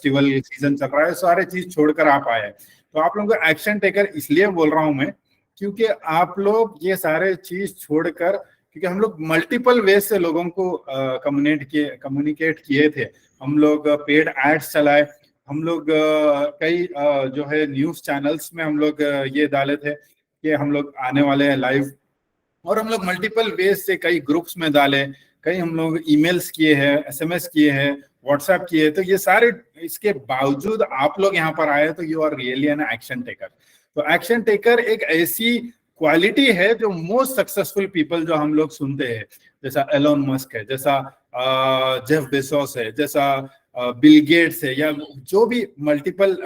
Festival season चल रहा है, सारे चीज छोड़कर आप आए हैं। तो आप लोगों को एक्शन टेकर इसलिए बोल रहा हूं मैं, क्योंकि आप लोग ये सारे चीज छोड़कर, क्योंकि हम लोग मल्टीपल वे से लोगों को कम्युनिकेट किए थे। हम लोग पेड एड्स चलाए, हम लोग कई जो है न्यूज चैनल्स में हम लोग ये डाले थे कि हम लोग आने वाले हैं लाइव, और हम लोग मल्टीपल वेज से कई ग्रुप्स में डाले, कई हम लोग ईमेल्स किए हैं, एसएमएस किए हैं, व्हाट्सएप किए। तो ये सारे, इसके बावजूद आप लोग यहाँ पर आए, तो you are really an action taker. तो एक्शन टेकर एक ऐसी क्वालिटी है जो मोस्ट सक्सेसफुल पीपल जो हम लोग सुनते हैं, जैसा एलोन मस्क है, जैसा जेफ बेजोस है, जैसा बिल गेट्स है, या जो भी मल्टीपल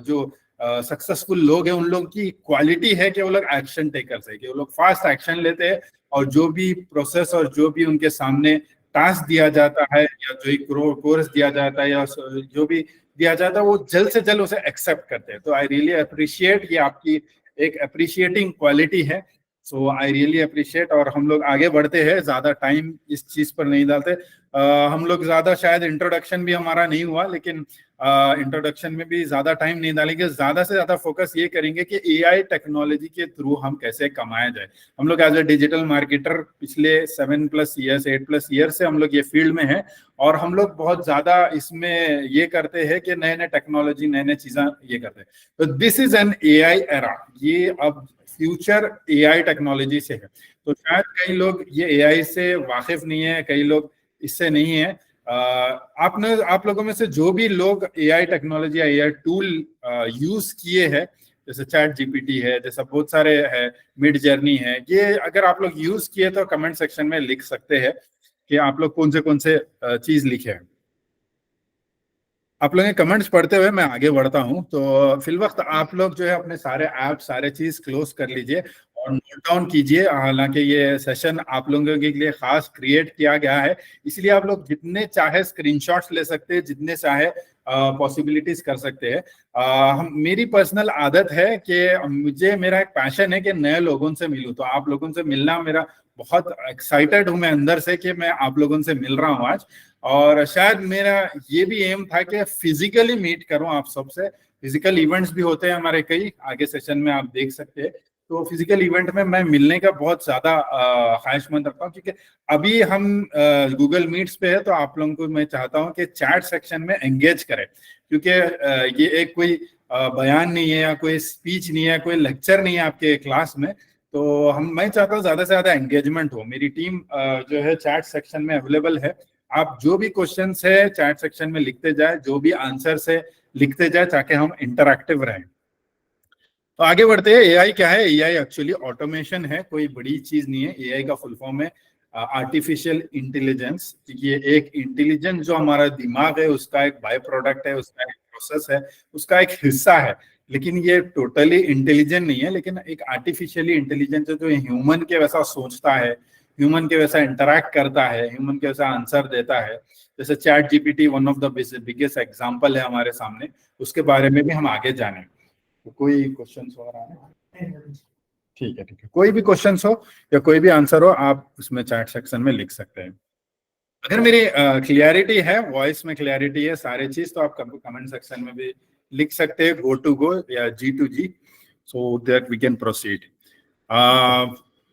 जो सक्सेसफुल लोग हैं, उन लोग की क्वालिटी है कि वो लोग एक्शन टेकर्स है, कि वो लोग फास्ट एक्शन लेते हैं, और जो भी प्रोसेस और जो भी उनके सामने टास्क दिया जाता है, या जो एक कोर्स दिया जाता है, या जो भी दिया जाता है, वो जल्द से जल्द उसे एक्सेप्ट करते हैं। तो आई रियली अप्रिशिएट, ये आपकी एक अप्रिशिएटिंग क्वालिटी है। सो आई रियली अप्रिशिएट। और हम लोग आगे बढ़ते हैं, ज्यादा टाइम इस चीज पर नहीं डालते। हम लोग ज्यादा, शायद इंट्रोडक्शन भी हमारा नहीं हुआ, लेकिन इंट्रोडक्शन में भी ज्यादा टाइम नहीं डालेंगे, ज्यादा से ज्यादा फोकस ये करेंगे कि एआई टेक्नोलॉजी के थ्रू हम कैसे कमाया जाए। हम लोग एज ए डिजिटल मार्केटर पिछले 7+ ईयर्स 8+ ईयर से हम लोग ये फील्ड में है, और हम लोग बहुत ज्यादा इसमें ये करते हैं कि नए नए टेक्नोलॉजी, नए नए चीजें ये करते हैं। तो this is an AI era, ये अब फ्यूचर एआई टेक्नोलॉजी से है। तो शायद कई लोग ये एआई से वाकिफ नहीं है, कई लोग इससे नहीं है। आप लोगों में से जो भी लोग एआई टेक्नोलॉजी या एआई टूल यूज किए हैं, जैसे चैट जीपीटी है, जैसा बहुत सारे है, मिड जर्नी है, ये अगर आप लोग यूज किए तो कमेंट सेक्शन में लिख सकते हैं कि आप लोग कौन से चीज लिखे हैं। आप लोगों के कमेंट्स पढ़ते हुए मैं आगे बढ़ता हूं। तो फिलवक्त आप लोग जो है अपने सारे ऐप, सारे चीज क्लोज कर लीजिए और नोट डाउन कीजिए। हालांकि ये सेशन आप लोगों के लिए खास क्रिएट किया गया है, इसलिए आप लोग जितने चाहे स्क्रीनशॉट्स ले सकते हैं, जितने चाहे पॉसिबिलिटीज कर सकते हैं। मेरी पर्सनल आदत है कि मेरा एक पैशन है कि नए लोगों से मिलूं। तो आप लोगों से मिलना, मेरा बहुत एक्साइटेड हूं मैं अंदर से कि मैं आप लोगों से मिल रहा हूं आज। और शायद मेरा ये भी एम था कि फिजिकली मीट करूं आप सबसे। फिजिकल इवेंट्स भी होते हैं हमारे कई, आगे सेशन में आप देख सकते हैं। तो फिजिकल इवेंट में मैं मिलने का बहुत ज्यादा ख्वाहिशमंद रखता हूँ, क्योंकि अभी हम गूगल मीट्स पे है, तो आप लोगों को मैं चाहता हूँ कि चैट सेक्शन में एंगेज करें, क्योंकि ये एक कोई बयान नहीं है, या कोई स्पीच नहीं है, कोई लेक्चर नहीं है आपके क्लास में। तो मैं चाहता हूँ ज्यादा से ज्यादा एंगेजमेंट हो। मेरी टीम जो है चैट सेक्शन में अवेलेबल है। आप जो भी क्वेश्चंस है चैट सेक्शन में लिखते जाए, जो भी आंसर्स है लिखते जाए, ताकि हम इंटरैक्टिव रहें। तो आगे बढ़ते हैं। एआई क्या है? एआई एक्चुअली ऑटोमेशन है, कोई बड़ी चीज नहीं है। एआई का फुल फॉर्म है आर्टिफिशियल इंटेलिजेंस। ये एक इंटेलिजेंस जो हमारा दिमाग है उसका एक बाय प्रोडक्ट है, उसका एक प्रोसेस है, उसका एक हिस्सा है। लेकिन ये टोटली इंटेलिजेंट नहीं है, लेकिन एक आर्टिफिशियली इंटेलिजेंस है जो ह्यूमन के वैसा सोचता है, ह्यूमन के वैसा इंटरैक्ट करता है, ह्यूमन के वैसा आंसर देता है। जैसे chat GPT one of the biggest example है हमारे सामने, उसके बारे में भी हम आगे जाने। तो कोई क्वेश्चन हो रहा है? ठीक है। कोई भी क्वेश्चन हो या कोई भी आंसर हो, आप उसमें चैट सेक्शन में लिख सकते हैं। अगर मेरी क्लियरिटी है, वॉइस में क्लियरिटी है, सारे चीज, तो आप कमेंट सेक्शन में भी लिख सकते हैं, गो टू गो या G2G, so that we can proceed.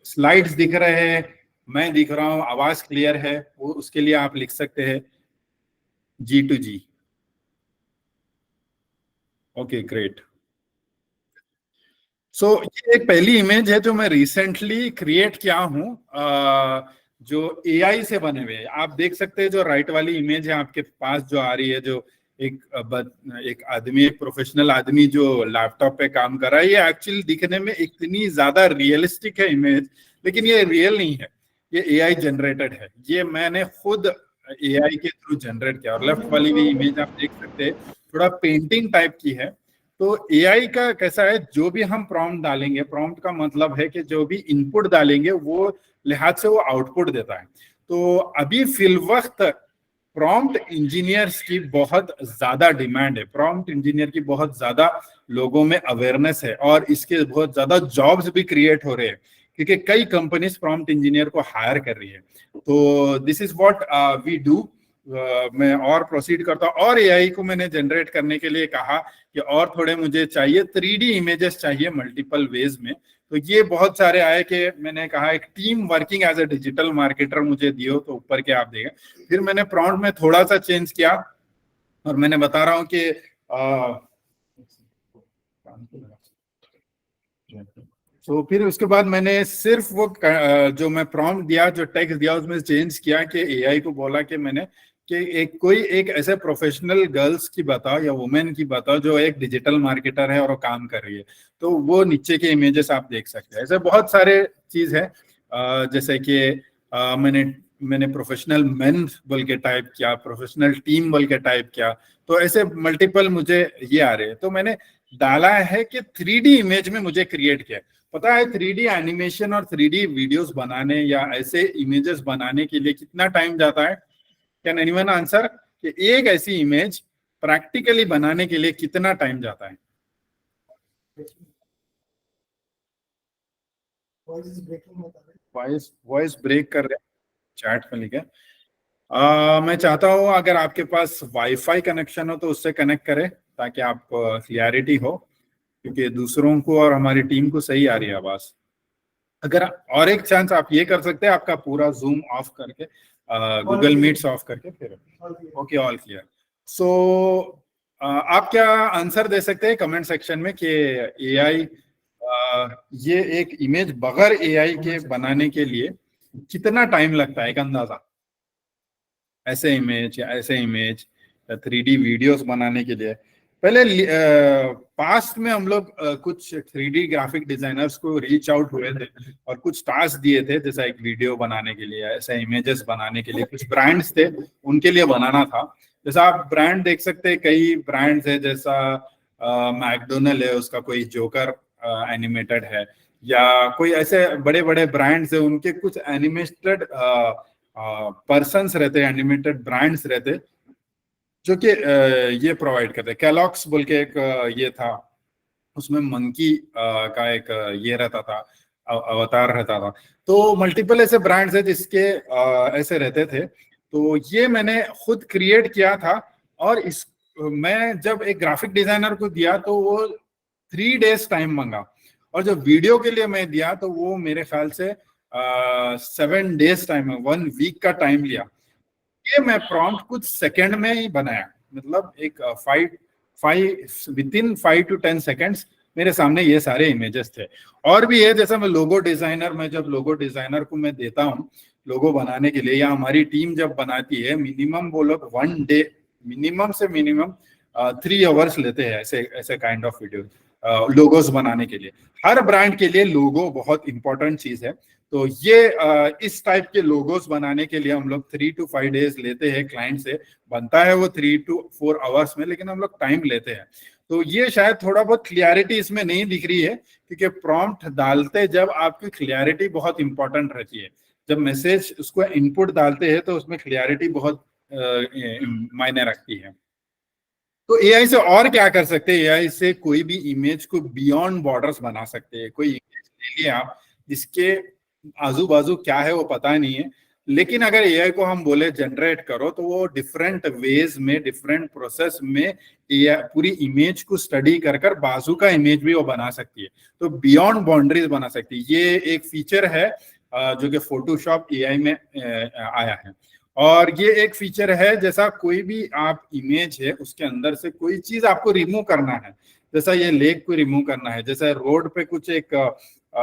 Slides दिख रहे हैं, मैं दिख रहा हूँ, आवाज क्लियर है, वो उसके लिए आप लिख सकते हैं G2G। Okay, great. सो ये एक पहली इमेज है जो मैं रिसेंटली क्रिएट किया हूँ, जो एआई से बने हुए हैं। आप देख सकते हैं जो राइट वाली इमेज है आपके पास जो आ रही है, जो एक आदमी, एक प्रोफेशनल आदमी जो लैपटॉप पे काम कर रहा है, ये एक्चुअली दिखने में इतनी ज्यादा रियलिस्टिक है इमेज, लेकिन ये रियल नहीं है, ये एआई जनरेटेड है। ये मैंने खुद एआई के थ्रू जनरेट किया। और लेफ्ट वाली भी इमेज आप देख सकते हैं, थोड़ा पेंटिंग टाइप की है। तो एआई का कैसा है, जो भी हम प्रॉम्प्ट डालेंगे, प्रॉम्प्ट का मतलब है कि जो भी इनपुट डालेंगे वो लिहाज से वो आउटपुट देता है। तो अभी फिलवक्त प्रॉम्प्ट इंजीनियर्स की बहुत ज्यादा डिमांड है, प्रॉम्प्ट इंजीनियर की बहुत ज्यादा लोगों में अवेयरनेस है, और इसके बहुत ज्यादा जॉब्स भी क्रिएट हो रहे हैं, क्योंकि कई कंपनीज प्रॉम्प्ट इंजीनियर को हायर कर रही है। तो this is what we do. मैं और प्रोसीड करता हूँ और एआई को मैंने जनरेट करने के लिए कहा कि और थोड़े मुझे चाहिए 3D इमेजेस चाहिए मल्टीपल वेज में। तो ये बहुत सारे आए कि मैंने कहा एक team working as a digital marketer मुझे दियो, तो ऊपर के आप देखें। फिर मैंने प्रॉम्प्ट में थोड़ा सा चेंज किया और मैंने बता रहा हूँ कि तो फिर उसके बाद मैंने सिर्फ वो जो मैं प्रॉम्प्ट दिया, जो टेक्स्ट दिया, उसमें चेंज किया कि एआई को बोला कि मैंने कि एक ऐसे प्रोफेशनल गर्ल्स की बताओ या वुमेन की बताओ जो एक डिजिटल मार्केटर है और वो काम कर रही है। तो वो नीचे के इमेजेस आप देख सकते हैं। ऐसे बहुत सारे चीज है, जैसे कि मैंने मैंने प्रोफेशनल मेन बोल के टाइप किया, प्रोफेशनल टीम बोल के टाइप किया। तो ऐसे मल्टीपल मुझे ये आ रहे हैं। तो मैंने डाला है कि 3D इमेज में मुझे क्रिएट किया। पता है 3D एनिमेशन और 3D वीडियोस बनाने या ऐसे इमेजेस बनाने के लिए कितना टाइम जाता है? कैन एनीवन आंसर कि एक ऐसी इमेज प्रैक्टिकली बनाने के लिए कितना टाइम जाता है? वॉइस ब्रेक कर रहे हैं, चैट में लिखे। मैं चाहता हूँ अगर आपके पास वाईफाई कनेक्शन हो तो उससे कनेक्ट करें ताकि आप क्लियरिटी हो, क्योंकि दूसरों को और हमारी टीम को सही आ रही है आवाज। अगर और एक चांस आप ये कर सकते हैं, आपका पूरा जूम ऑफ करके, गूगल मीट्स ऑफ करके, फिर ओके ऑल क्लियर। सो आप क्या आंसर दे सकते हैं कमेंट सेक्शन में कि एआई, ये एक इमेज बगैर एआई के बनाने के लिए कितना टाइम लगता है, एक अंदाजा? ऐसे इमेज 3D वीडियोस बनाने के लिए पहले पास्ट में हम लोग कुछ 3D ग्राफिक डिजाइनर्स को रीच आउट हुए थे और कुछ टास्क दिए थे, जैसा एक वीडियो बनाने के लिए, ऐसे इमेजेस बनाने के लिए कुछ ब्रांड्स थे उनके लिए बनाना था। जैसा आप ब्रांड देख सकते हैं, कई ब्रांड्स है, जैसा मैकडोनल्ड है, उसका कोई जोकर एनिमेटेड है, या कोई ऐसे बड़े बड़े ब्रांड्स है उनके कुछ एनिमेटेड पर्सन्स रहते हैं, एनिमेटेड ब्रांड्स रहते जो कि ये प्रोवाइड करते हैं। कैलॉग्स बोल के एक ये था, उसमें मंकी का एक ये रहता था, अवतार रहता था। तो मल्टीपल ऐसे ब्रांड्स है जिसके ऐसे रहते थे। तो ये मैंने खुद क्रिएट किया था और इस मैं जब एक ग्राफिक डिजाइनर को दिया तो वो 3 days टाइम मांगा, और जब वीडियो के लिए मैं दिया तो वो मेरे ख्याल से 7 days टाइम, 1 week का टाइम लिया। ये मैं प्रॉम्प्ट कुछ सेकंड में ही बनाया, मतलब एक 5 to 10 seconds मेरे सामने ये सारे इमेजेस थे। और भी है, जैसा मैं लोगो डिजाइनर, मैं जब लोगो डिजाइनर को मैं देता हूँ लोगो बनाने के लिए, या हमारी टीम जब बनाती है, मिनिमम वो लोग 1 day, मिनिमम से मिनिमम 3 hours लेते हैं ऐसे ऐसे काइंड ऑफ वीडियो लोगोस बनाने के लिए। हर ब्रांड के लिए लोगो बहुत इंपॉर्टेंट चीज है। तो ये इस टाइप के लोगोस बनाने के लिए हम लोग 3 to 5 days लेते हैं क्लाइंट से। बनता है वो 3 to 4 hours में, लेकिन हम लोग टाइम लेते हैं। तो ये शायद थोड़ा बहुत क्लियरिटी इसमें नहीं दिख रही है, क्योंकि प्रॉम्प्ट डालते जब आपकी क्लियरिटी बहुत इंपॉर्टेंट रहती है। जब मैसेज उसको इनपुट डालते हैं तो उसमें क्लियरिटी बहुत मायने रखती है। तो एआई से और क्या कर सकते हैं? एआई से कोई भी इमेज को बियॉन्ड बॉर्डर्स बना सकते हैं। कोई इमेज ले लिए आप जिसके आजू बाजू क्या है वो पता नहीं है, लेकिन अगर एआई को हम बोले जनरेट करो तो वो डिफरेंट वेज में, डिफरेंट प्रोसेस में पूरी इमेज को स्टडी कर कर बाजू का इमेज भी वो बना सकती है। तो बियॉन्ड बाउंड्रीज बना सकती है। ये एक फीचर है जो कि फोटोशॉप एआई में आया है। और ये एक फीचर है, जैसा कोई भी आप इमेज है उसके अंदर से कोई चीज आपको रिमूव करना है, जैसा ये लेक को रिमूव करना है, जैसा रोड पे कुछ एक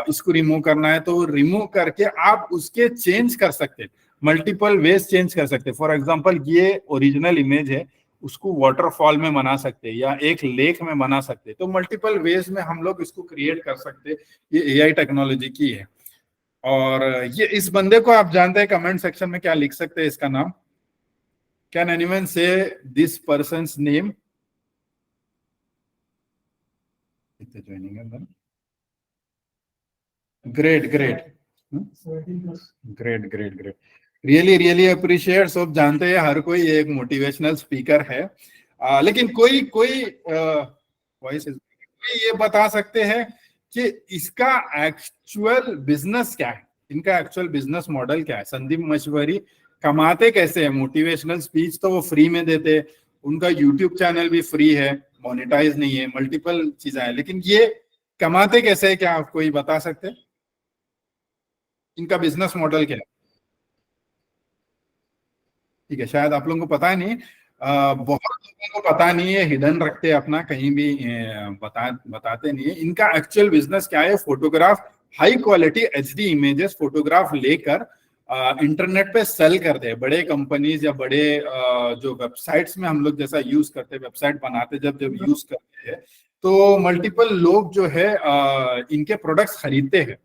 इसको रिमूव करना है, तो रिमूव करके आप उसके चेंज कर सकते, मल्टीपल वेज चेंज कर सकते। फॉर एग्जांपल ये ओरिजिनल इमेज है, उसको वाटरफॉल में बना सकते या एक लेक में बना सकते। तो मल्टीपल वेज में हम लोग इसको क्रिएट कर सकते। ये एआई टेक्नोलॉजी की है। और ये इस बंदे को आप जानते हैं, कमेंट सेक्शन में क्या लिख सकते हैं इसका नाम? कैन एनीवन से this persons name? Great great great great great, really really appreciate. सब जानते हैं हर कोई एक मोटिवेशनल स्पीकर है, लेकिन कोई कोई वॉइस ये बता सकते हैं कि इसका एक्चुअल बिजनेस क्या है, इनका एक्चुअल बिजनेस मॉडल क्या है? संदीप मशवरी कमाते कैसे हैं? मोटिवेशनल स्पीच तो वो फ्री में देते हैं, उनका यूट्यूब चैनल भी फ्री है, मोनेटाइज नहीं है, मल्टीपल चीजें हैं, लेकिन ये कमाते कैसे है? क्या आप कोई बता सकते हैं इनका बिजनेस मॉडल क्या है? ठीक है, शायद आप लोगों को पता नहीं, बहुत लोगों को पता नहीं है, हिडन रखते हैं अपना, कहीं भी बताते नहीं है इनका एक्चुअल बिजनेस क्या है। Photograph, high quality HD images photograph लेकर इंटरनेट पे सेल करते हैं, बड़े कंपनीज या बड़े जो वेबसाइट्स में हम लोग जैसा यूज करते हैं, वेबसाइट बनाते जब जब यूज करते हैं, तो मल्टीपल लोग जो है इनके प्रोडक्ट्स खरीदते हैं।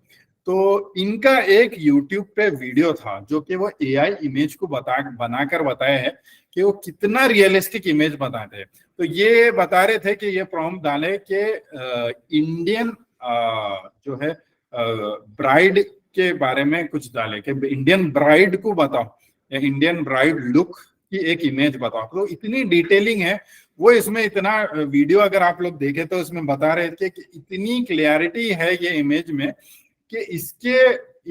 तो इनका एक YouTube पे वीडियो था जो कि वो एआई इमेज को बनाकर बताया है कि वो कितना रियलिस्टिक इमेज बनाते हैं। तो ये बता रहे थे कि ये प्रॉम्प्ट डाले कि इंडियन जो है ब्राइड के बारे में कुछ डाले कि इंडियन ब्राइड को बताओ या इंडियन ब्राइड लुक की एक इमेज बताओ। तो इतनी डिटेलिंग है वो इसमें, इतना वीडियो अगर आप लोग देखें तो इसमें बता रहे थे कि इतनी क्लियरिटी है ये इमेज में कि इसके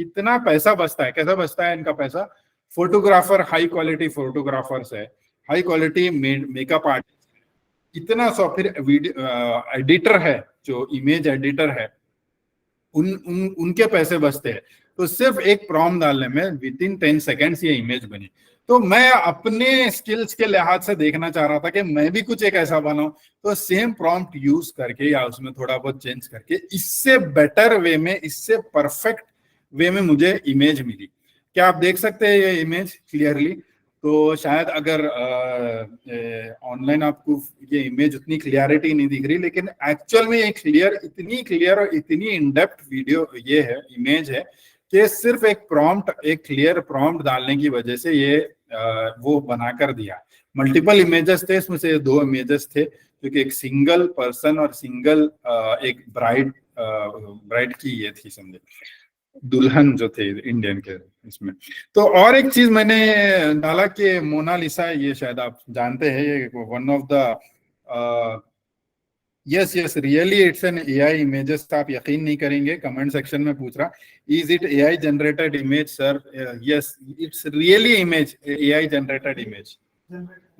इतना पैसा बचता है। कैसा बचता है इनका पैसा? फोटोग्राफर, हाई क्वालिटी फोटोग्राफर्स है, हाई क्वालिटी मेकअप आर्टिस्ट, इतना सौ, फिर वीडियो एडिटर है, जो इमेज एडिटर है, उनके पैसे बचते हैं। तो सिर्फ एक प्रॉम्प्ट डालने में विद इन 10 सेकेंड्स ये इमेज बनी। तो मैं अपने स्किल्स के लिहाज से देखना चाह रहा था कि मैं भी कुछ एक ऐसा बनाऊं, तो सेम प्रॉम्प्ट यूज करके या उसमें थोड़ा बहुत चेंज करके इससे बेटर वे में, इससे परफेक्ट वे में मुझे इमेज मिली। क्या आप देख सकते हैं ये इमेज क्लियरली? तो शायद अगर ऑनलाइन आपको ये इमेज उतनी क्लियरिटी नहीं दिख रही, लेकिन एक्चुअल में ये क्लियर, इतनी क्लियर और इतनी इन डेप्थ वीडियो ये है, इमेज है, कि सिर्फ एक प्रॉम्प्ट, एक क्लियर प्रॉम्प्ट डालने की वजह से ये वो बनाकर दिया। मल्टीपल इमेजेस थे, इसमें से 2 इमेजेस थे क्योंकि एक सिंगल पर्सन और सिंगल एक ब्राइड की ये थी, समझे, दुल्हन जो थे इंडियन के इसमें। तो और एक चीज मैंने डाला कि मोनालिसा, ये शायद आप जानते हैं, ये one of the, yes yes, really it's an AI images. आप यकीन नहीं करेंगे, कमेंट सेक्शन में पूछ रहा, is it AI generated image sir? Yes, it's really image, AI generated image.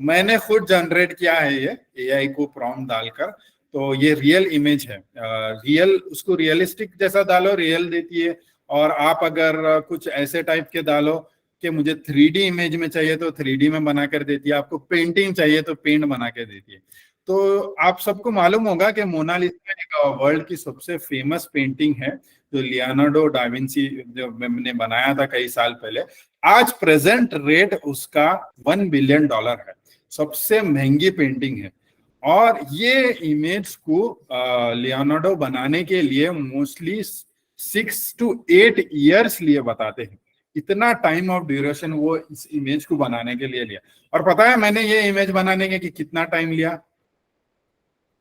मैंने खुद जनरेट किया है ये एआई को प्रॉम्प्ट डालकर, तो ये रियल इमेज है। रियल, उसको रियलिस्टिक जैसा डालो, रियल देती है। और आप अगर कुछ ऐसे टाइप के डालो कि मुझे 3D इमेज में चाहिए तो 3D में बना कर देती है, आपको पेंटिंग चाहिए तो पेंट बना के देती है। तो आप सबको मालूम होगा कि मोनालिसा एक वर्ल्ड की सबसे फेमस पेंटिंग है, जो लियोनार्डो डा विंची जो ने बनाया था कई साल पहले। आज प्रेजेंट रेट उसका $1 बिलियन है, सबसे महंगी पेंटिंग है। और ये इमेज को लियोनार्डो बनाने के लिए मोस्टली 6 to 8 ईयर्स लिए बताते हैं, इतना टाइम ऑफ ड्यूरेशन वो इस इमेज को बनाने के लिए लिया। और पता है मैंने ये इमेज बनाने के कितना टाइम लिया?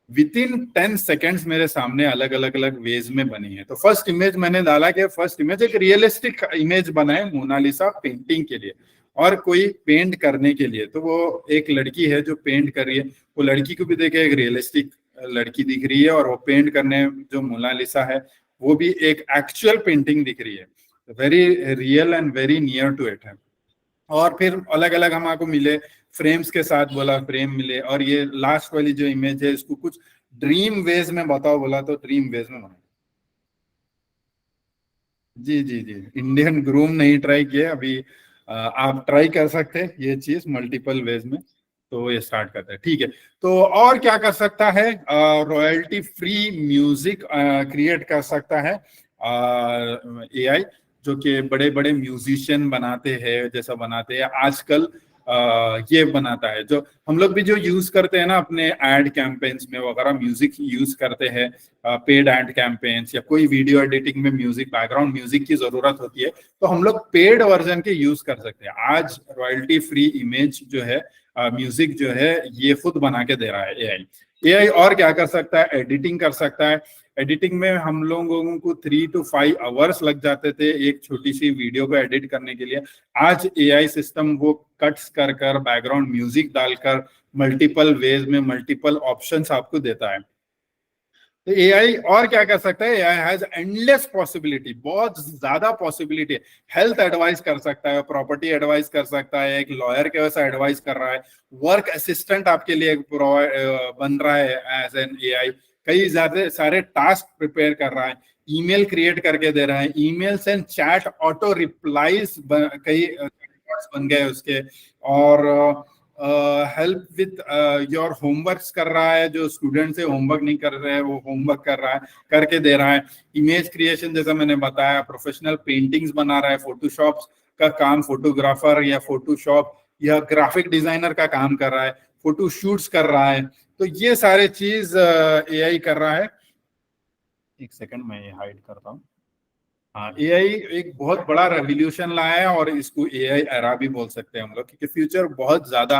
विद इन 10 सेकेंड्स मेरे सामने अलग अलग अलग वेज में बनी है। तो फर्स्ट इमेज मैंने डाला कि फर्स्ट इमेज एक रियलिस्टिक इमेज बनाए मोनालिसा पेंटिंग के लिए और कोई पेंट करने के लिए। तो वो एक लड़की है जो पेंट कर रही है, वो लड़की को भी देखे एक रियलिस्टिक लड़की दिख रही है, और वो पेंट करने जो मोनालिसा है वो भी एक एक्चुअल पेंटिंग दिख रही है, very real and very near to it है। और फिर अलग अलग हम आपको मिले फ्रेम्स के साथ, बोला फ्रेम मिले। और ये लास्ट वाली जो इमेज है इसको कुछ ड्रीम वेज में बताओ, बोला तो ड्रीम वेज में बना। जी जी जी, इंडियन ग्रूम नहीं ट्राई किए अभी, आप ट्राई कर सकते हैं ये चीज मल्टीपल वेज में। तो ये स्टार्ट करते हैं, ठीक है। तो और क्या कर सकता है? रॉयल्टी फ्री म्यूजिक क्रिएट कर सकता है एआई, जो कि बड़े बड़े म्यूजिशियन बनाते हैं, जैसा बनाते हैं आजकल। ये बनाता है, जो हम लोग भी जो यूज करते हैं ना अपने एड कैंपेन्स में वगैरह, म्यूजिक यूज करते हैं, पेड एड कैंपेन्स या कोई वीडियो एडिटिंग में म्यूजिक, बैकग्राउंड म्यूजिक की जरूरत होती है, तो हम लोग पेड वर्जन के यूज कर सकते हैं। आज रॉयल्टी फ्री इमेज जो है, म्यूजिक जो है, ये खुद बना के दे रहा है एआई। एआई और क्या कर सकता है? एडिटिंग कर सकता है। एडिटिंग में हम लोगों को 3 to 5 आवर्स लग जाते थे एक छोटी सी वीडियो को एडिट करने के लिए। आज एआई सिस्टम वो कट्स कर कर, बैकग्राउंड म्यूजिक डालकर मल्टीपल वेज में मल्टीपल ऑप्शंस आपको देता है। तो एआई और क्या कर सकता है, एआई हैज एंडलेस पॉसिबिलिटी, बहुत ज्यादा पॉसिबिलिटी है। हेल्थ एडवाइस कर सकता है, प्रॉपर्टी एडवाइस कर सकता है, एक लॉयर के वैसा एडवाइस कर रहा है, वर्क असिस्टेंट आपके लिए बन रहा है एज एन एआई, कई ज्यादा सारे टास्क प्रिपेयर कर रहा है, ईमेल क्रिएट करके दे रहा है, emails and chat auto replies कई बन गए उसके, और हेल्प विथ योर होमवर्क्स कर रहा है, जो स्टूडेंट से होमवर्क नहीं कर रहे हैं वो होमवर्क कर रहा है, करके दे रहा है, इमेज क्रिएशन जैसा मैंने बताया, प्रोफेशनल पेंटिंग्स बना रहा है, फोटोशॉप का काम फोटोग्राफर या फोटोशॉप या ग्राफिक डिजाइनर का काम कर रहा है, फोटो शूट्स कर रहा है। तो ये सारे चीज एआई कर रहा है। एक सेकंड मैं ये हाइड करता हूँ। हाँ, एआई एक बहुत बड़ा रेवोल्यूशन लाया है और इसको एआई एरा भी बोल सकते हैं हम लोग, क्योंकि फ्यूचर बहुत ज्यादा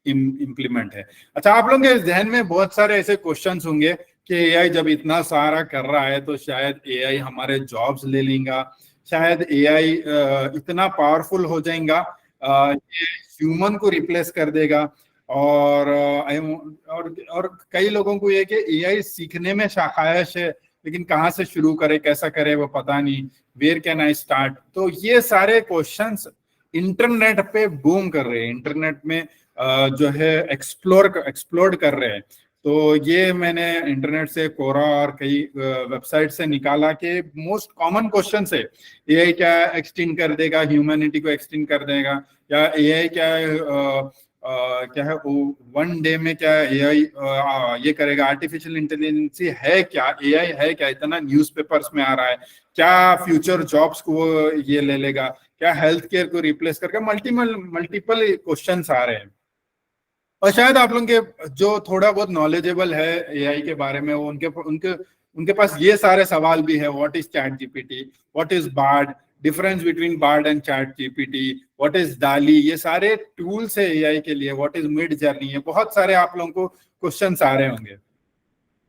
इम्प्लीमेंट है। अच्छा, आप लोगों के जहन में बहुत सारे ऐसे क्वेश्चंस होंगे कि एआई जब इतना सारा कर रहा है तो शायद एआई हमारे जॉब्स ले लेगा, शायद एआई इतना पावरफुल हो जाएगा ये ह्यूमन को रिप्लेस कर देगा, और कई लोगों को ये कि एआई सीखने में ख्वाहिश है लेकिन कहाँ से शुरू करे, कैसा करे वो पता नहीं, वेयर कैन आई स्टार्ट। तो ये सारे क्वेश्चंस इंटरनेट पे बूम कर रहे हैं, इंटरनेट में जो है एक्सप्लोर कर रहे हैं। तो ये मैंने इंटरनेट से कोरा और कई वेबसाइट से निकाला कि मोस्ट कॉमन क्वेश्चन है, एआई क्या एक्सटेंड कर देगा, ह्यूमैनिटी को एक्सटेंड कर देगा, या एआई क्या है वो वन डे में क्या एआई ये करेगा, आर्टिफिशियल इंटेलिजेंस है क्या, एआई है क्या, इतना न्यूज़पेपर्स में आ रहा है, क्या फ्यूचर जॉब्स को वो ये ले लेगा, क्या हेल्थ केयर को रिप्लेस करके, मल्टीपल क्वेश्चंस आ रहे हैं। और शायद आप लोगों के जो थोड़ा बहुत नॉलेजेबल है एआई के बारे में, वो उनके उनके उनके पास ये सारे सवाल भी है, what is ChatGPT, what is Bard, difference between Bard and ChatGPT, what is DALL-E, ये सारे टूल्स है एआई के लिए, व्हाट इज मिड जर्नी, है बहुत सारे आप लोगों को क्वेश्चंस आ रहे होंगे।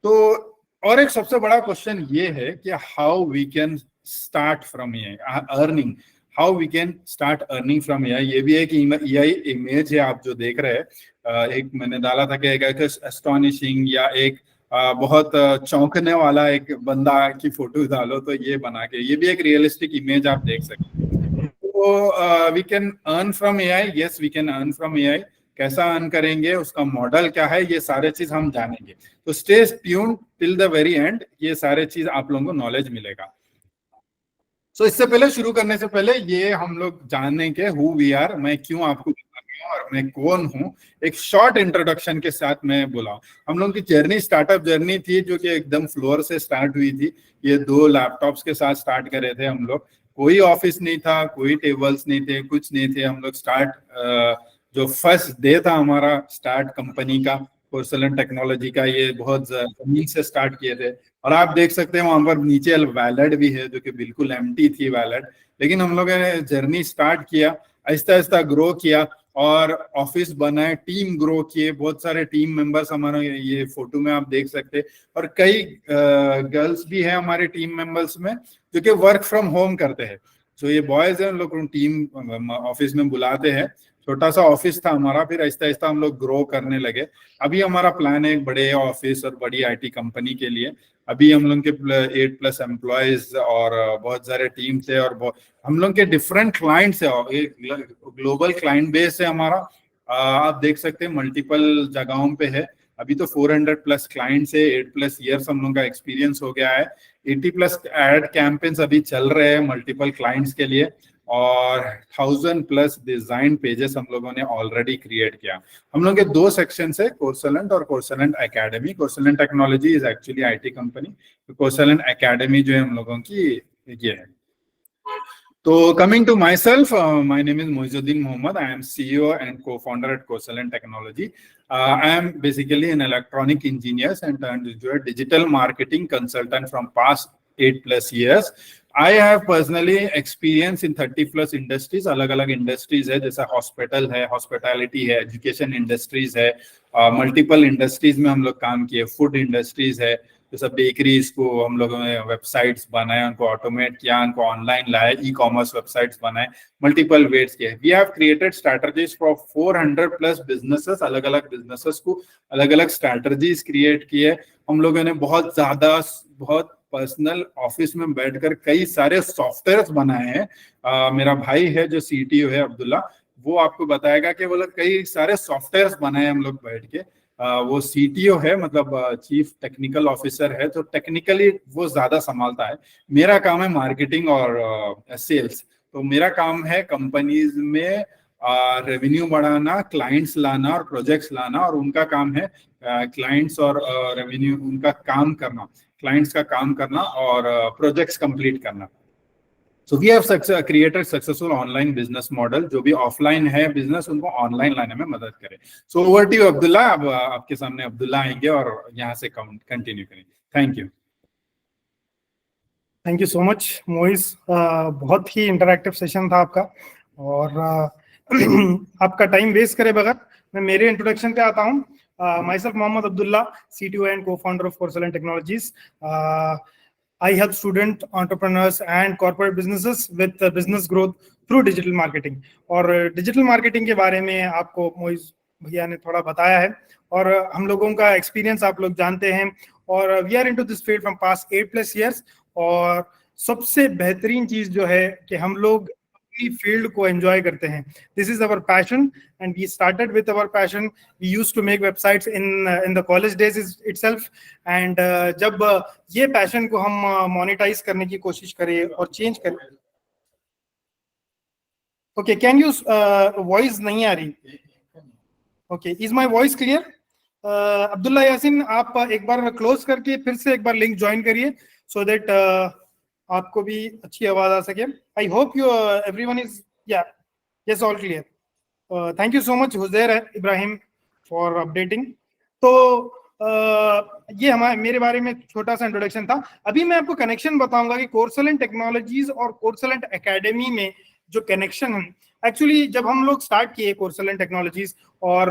तो और एक सबसे बड़ा क्वेश्चन ये है कि how we can start from AI earning, how we can start earning from AI. ये भी एक एआई इमेज है आप जो देख रहे हैं, एक मैंने डाला था कि एक एस्टोनिशिंग या एक बहुत चौंकने वाला एक बंदा की फोटो डालो तो ये बना के, ये भी एक रियलिस्टिक इमेज आप देख सकते हैं। तो we can earn from AI, yes we can earn from AI. कैसा अर्न करेंगे, उसका मॉडल क्या है, ये सारे चीज हम जानेंगे। तो stay tuned till the very and, ये सारे चीज आप लोगों को नॉलेज मिलेगा। सो इससे पहले शुरू करने से पहले ये हम लोग जानने के हु वी आर, मैं क्यों आपको बता रहा हूँ और मैं कौन हूँ, एक शॉर्ट इंट्रोडक्शन के साथ मैं बोला। हम लोग की जर्नी स्टार्टअप जर्नी थी जो कि एकदम फ्लोर से स्टार्ट हुई थी। ये 2 लैपटॉप्स के साथ स्टार्ट करे थे हम लोग, कोई ऑफिस नहीं था, कोई टेबल्स नहीं थे, कुछ नहीं थे। हम लोग जो फर्स्ट डे था हमारा स्टार्ट कंपनी का, पोर्सलन टेक्नोलॉजी का, ये बहुत जमीन से स्टार्ट किए थे। और आप देख सकते हैं वहां पर नीचे वैलेट भी है जो कि बिल्कुल एम्प्टी थी वैलेट, लेकिन हम लोगों ने जर्नी स्टार्ट किया, आहिस्ता आहिस्ता ग्रो किया और ऑफिस बनाए, टीम ग्रो किए, बहुत सारे टीम मेंबर्स हमारे ये फोटो में आप देख सकते हैं। और कई गर्ल्स भी है हमारे टीम मेंबर्स में जो कि वर्क फ्रॉम होम करते हैं। जो ये बॉयज है उन लोग टीम ऑफिस में बुलाते हैं। छोटा सा ऑफिस था हमारा, फिर आहिस्ता आहिस्ता हम लोग ग्रो करने लगे। अभी हमारा प्लान है एक बड़े ऑफिस और बड़ी आईटी कंपनी के लिए। अभी हम लोग के 8+ एम्प्लॉयज और बहुत सारे टीम थे और हम लोग के डिफरेंट क्लाइंट्स है, एक ग्लोबल क्लाइंट बेस है हमारा। आप देख सकते हैं मल्टीपल जगहों पे है। अभी तो 400+ क्लाइंट्स है, 8+ ईयर्स हम लोग का एक्सपीरियंस हो गया है। 80+ एड कैंपेन्स अभी चल रहे हैं मल्टीपल क्लाइंट्स के लिए, और 1000+ डिजाइन पेजेस हम लोगों ने ऑलरेडी क्रिएट किया। हम लोग के 2 सेक्शन है, कोर्सलेंट और कोर्सलेंट एकेडमी। कोर्सलेंट technology is actually IT company, कोर्सलेंट एकेडमी जो है हम लोगों की ये है। तो coming to myself, my name is Moizuddin Mohammed. I am CEO and co-founder at Coursalent Technology. I am basically an electronic engineer and turned into a digital marketing consultant from past 8+ years. I have personally experience in 30+ industries. अलग-अलग industries है, जैसा hospital है, hospitality है, education industries है, multiple industries में हम लोग काम किए, food industries है, जैसे बेकरीज को हम लोगों ने वेबसाइट्स बनाए, उनको ऑटोमेट किया, उनको ऑनलाइन लाया, ई कॉमर्स वेबसाइट्स बनाए, मल्टीपल वेट्स किए। We have created strategies for 400 plus businesses, अलग अलग बिजनेसेस को अलग अलग स्ट्रैटेजीज क्रिएट किए। हम लोगों ने बहुत पर्सनल ऑफिस में बैठकर कई सारे सॉफ्टवेयर बनाए हैं। मेरा भाई है जो सीटीओ है अब्दुल्ला, वो आपको बताएगा कि वो लोग कई सारे सॉफ्टवेयर बनाए हम लोग बैठ के। वो सीटीओ है, मतलब चीफ टेक्निकल ऑफिसर है, तो टेक्निकली वो ज्यादा संभालता है। मेरा काम है मार्केटिंग और सेल्स। तो मेरा काम है कंपनीज में रेवेन्यू बढ़ाना, क्लाइंट्स लाना और प्रोजेक्ट्स लाना, और उनका काम है क्लाइंट्स और रेवेन्यू उनका काम करना, क्लाइंट्स का काम करना और प्रोजेक्ट्स कंप्लीट करना। So we have created successful online business model, जो भी ऑफलाइन है बिजनेस उनको ऑनलाइन लाने में मदद करे। So over to you Abdullah. अब आपके सामने अब्दुल्ला आएंगे और यहाँ से कंटिन्यू करेंगे। Thank you. Thank you so much Moiz, बहुत ही इंटरैक्टिव सेशन था आपका, और आपका टाइम वेस्ट करे बगैर मैं मेरे इंट्रोडक्शन पे आता हूँ। myself Mohammad Abdullah, CTO and co-founder of Coursalent Technologies. I help student entrepreneurs and corporate businesses with business growth through digital marketing. और डिजिटल मार्केटिंग के बारे में आपको मोइज भैया ने थोड़ा बताया है, और हम लोगों का एक्सपीरियंस आप लोग जानते हैं, और we are into this field from past 8+ years। और सबसे बेहतरीन चीज जो है कि हम लोग फील्ड को एंजॉय करते हैं। This is our passion and we started with our passion. We used to make websites in the college days itself, and जब ये पैशन को हम मोनेटाइज करने की कोशिश करें और चेंज करें। ओके, कैन यू वॉइस नहीं आ रही? Okay, is my voice clear? Abdullah Yasin, आप एक बार क्लोज करके फिर से एक बार लिंक ज्वाइन करिए, सो दैट आपको भी अच्छी आवाज आ सके। I hope you everyone is yes, all clear. Thank you so much Huzair Ibrahim for updating. तो ये मेरे बारे में छोटा सा इंट्रोडक्शन था। अभी मैं आपको कनेक्शन बताऊंगा कि कोर्सलेंट टेक्नोलॉजीज और कोर्सलेंट एकेडमी में जो कनेक्शन है। एक्चुअली जब हम लोग स्टार्ट किए कोर्सलेंट टेक्नोलॉजीज, और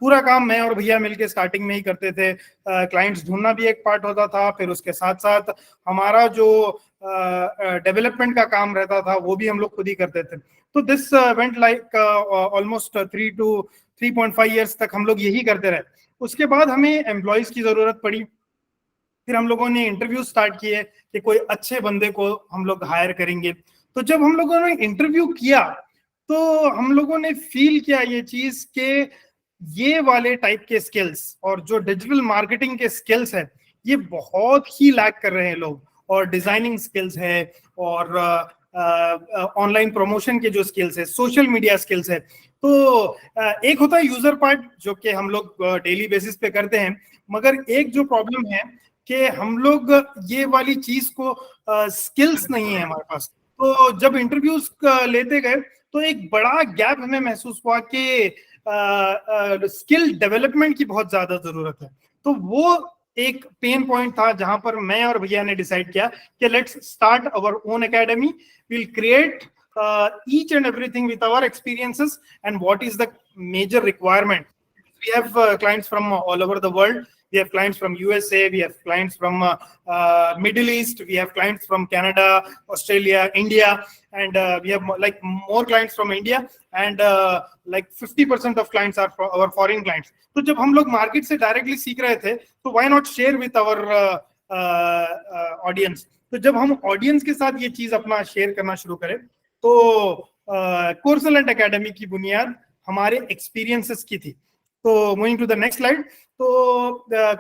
पूरा काम मैं और भैया मिलके स्टार्टिंग में ही करते थे। क्लाइंट्स ढूंढना भी एक पार्ट होता था, फिर उसके साथ साथ हमारा जो डेवलपमेंट का काम रहता था वो भी हम लोग खुद ही करते थे। तो this went like almost 3.5 years तक हम लोग यही करते रहे। उसके बाद हमें एम्प्लॉयज की जरूरत पड़ी, फिर हम लोगों ने इंटरव्यू स्टार्ट किए कि कोई अच्छे बंदे को हम लोग हायर करेंगे। तो जब हम लोगों ने इंटरव्यू किया तो हम लोगों ने फील किया ये चीज के ये वाले टाइप के स्किल्स और जो डिजिटल मार्केटिंग के स्किल्स है ये बहुत ही लैक कर रहे हैं लोग, और डिजाइनिंग स्किल्स है, और ऑनलाइन प्रमोशन के जो स्किल्स है, सोशल मीडिया स्किल्स है। तो एक होता है यूजर पार्ट जो कि हम लोग डेली बेसिस पे करते हैं, मगर एक जो प्रॉब्लम है कि हम लोग ये वाली चीज को स्किल्स नहीं है हमारे पास। तो जब इंटरव्यूज लेते गए तो एक बड़ा गैप हमें महसूस हुआ कि स्किल डेवलपमेंट की बहुत ज्यादा जरूरत है। तो वो एक पेन पॉइंट था जहां पर मैं और भैया ने डिसाइड किया कि let's start our own academy. Will create each and everything with our experiences and what is the major requirement. We have clients from all over the world. We have clients from USA, we have clients from Middle East, we have clients from Canada, Australia, India, and we have like more clients from India, and like 50% of clients are our foreign clients. तो जब हम लोग market से directly सीख रहे थे तो why not share with our audience. तो जब हम ऑडियंस के साथ ये चीज अपना शेयर करना शुरू करें तो कोर्सलेंट एकेडमी की बुनियाद हमारे एक्सपीरियंसेस की थी। तो moving to the next slide. तो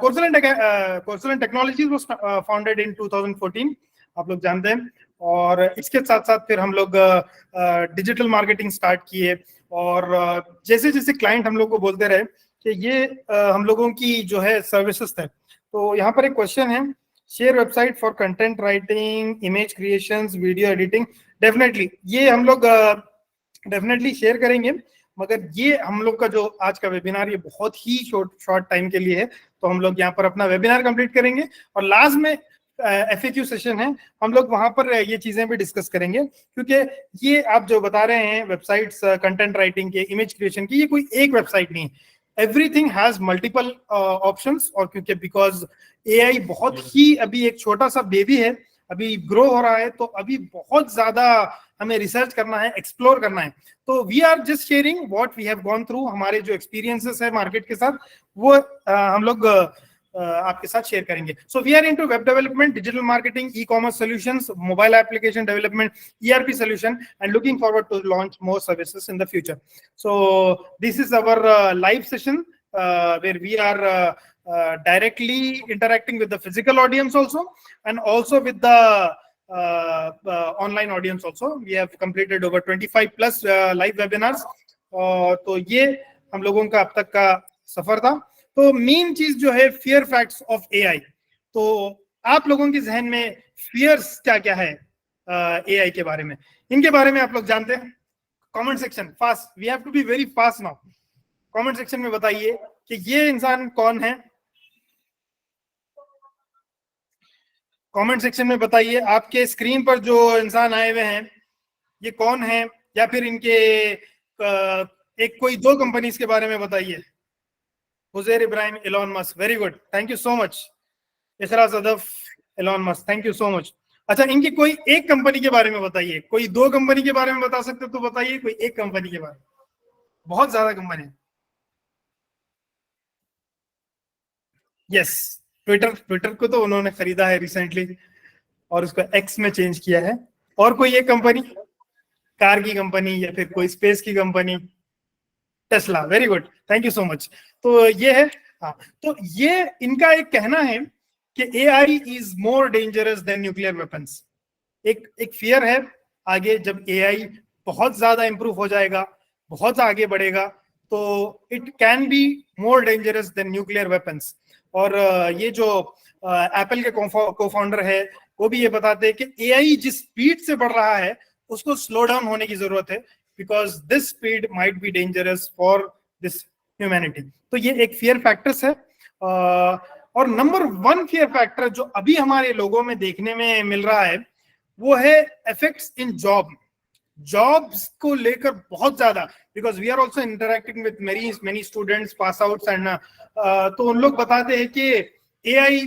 Courselent technologies was founded in 2014, आप लोग जानते हैं। और इसके साथ साथ फिर हम लोग डिजिटल मार्केटिंग स्टार्ट किए, और जैसे जैसे क्लाइंट हम लोग को बोलते रहे कि ये हम लोगों की जो है सर्विसेज थे। तो यहाँ पर एक क्वेश्चन है, share website for content writing, image creations, video editing. Definitely ये हम लोग डेफिनेटली शेयर करेंगे, मगर ये हम लोग का जो आज का वेबिनार ये बहुत ही शॉर्ट टाइम के लिए है। तो हम लोग यहाँ पर अपना वेबिनार कंप्लीट करेंगे और लास्ट में FAQ सेशन है, हम लोग वहां पर ये चीजें भी डिस्कस करेंगे, क्योंकि ये आप जो बता रहे हैं वेबसाइट्स कंटेंट राइटिंग के, इमेज क्रिएशन की, ये कोई एक वेबसाइट नहीं है। एवरीथिंग हैज मल्टीपल ऑप्शंस, और क्योंकि बिकॉज एआई बहुत ही अभी एक छोटा सा बेबी है, अभी ग्रो हो रहा है, तो अभी बहुत ज्यादा हमें रिसर्च करना है, एक्सप्लोर करना है। तो we are just sharing what we have gone through, हमारे जो एक्सपीरियंसेस है मार्केट के साथ, वो हम लोग आपके साथ शेयर करेंगे। So we are into web development, digital marketing, e-commerce solutions, mobile application development, ERP solution, and looking forward to launch more services in the future. So this is our live session where we are directly interacting with the physical audience also, and also with the online audience also. We have completed over 25 plus live webinars. तो ये हम लोगों का अब तक का सफर था। तो मेन चीज जो है फियर फैक्ट्स ऑफ एआई, तो आप लोगों के जहन में फियर्स क्या क्या है एआई के बारे में, इनके बारे में आप लोग जानते हैं? Comment section fast, we have to be very fast now. Comment section में बताइए कि ये इंसान कौन है। कमेंट सेक्शन में बताइए आपके स्क्रीन पर जो इंसान आए हुए हैं ये कौन है, या फिर इनके एक कोई दो कंपनीज के बारे में बताइए। Huzair Ibrahim, Elon Musk, very good, thank you so much. Iqra Sadaf, Elon Musk, thank you so much. अच्छा, इनकी कोई एक कंपनी के बारे में बताइए, कोई दो कंपनी के बारे में बता सकते तो बताइए, कोई एक कंपनी के बारे में। बहुत ज्यादा कंपनी है। यस, ट्विटर को तो उन्होंने खरीदा है रिसेंटली और उसको एक्स में चेंज किया है। और कोई एक कंपनी, कार की कंपनी या फिर कोई स्पेस की company? Tesla, very good, thank you so much. तो ये है, हाँ, तो ये इनका एक कहना है कि AI is more dangerous than nuclear weapons. एक फियर है आगे, जब एआई बहुत ज्यादा इंप्रूव हो जाएगा, बहुत आगे बढ़ेगा, तो it can be more dangerous than nuclear weapons. और ये जो एप्पल के को फाउंडर है वो भी ये बताते हैं कि एआई जिस स्पीड से बढ़ रहा है उसको स्लो डाउन होने की जरूरत है, because this speed might be dangerous for this humanity. तो ये एक फियर फैक्टर्स है। और नंबर 1 फियर फैक्टर जो अभी हमारे लोगों में देखने में मिल रहा है वो है इफेक्ट्स इन जॉब्स को लेकर बहुत ज्यादा, because we are also interacting with many students pass outs and तो उन लोग बताते हैं कि एआई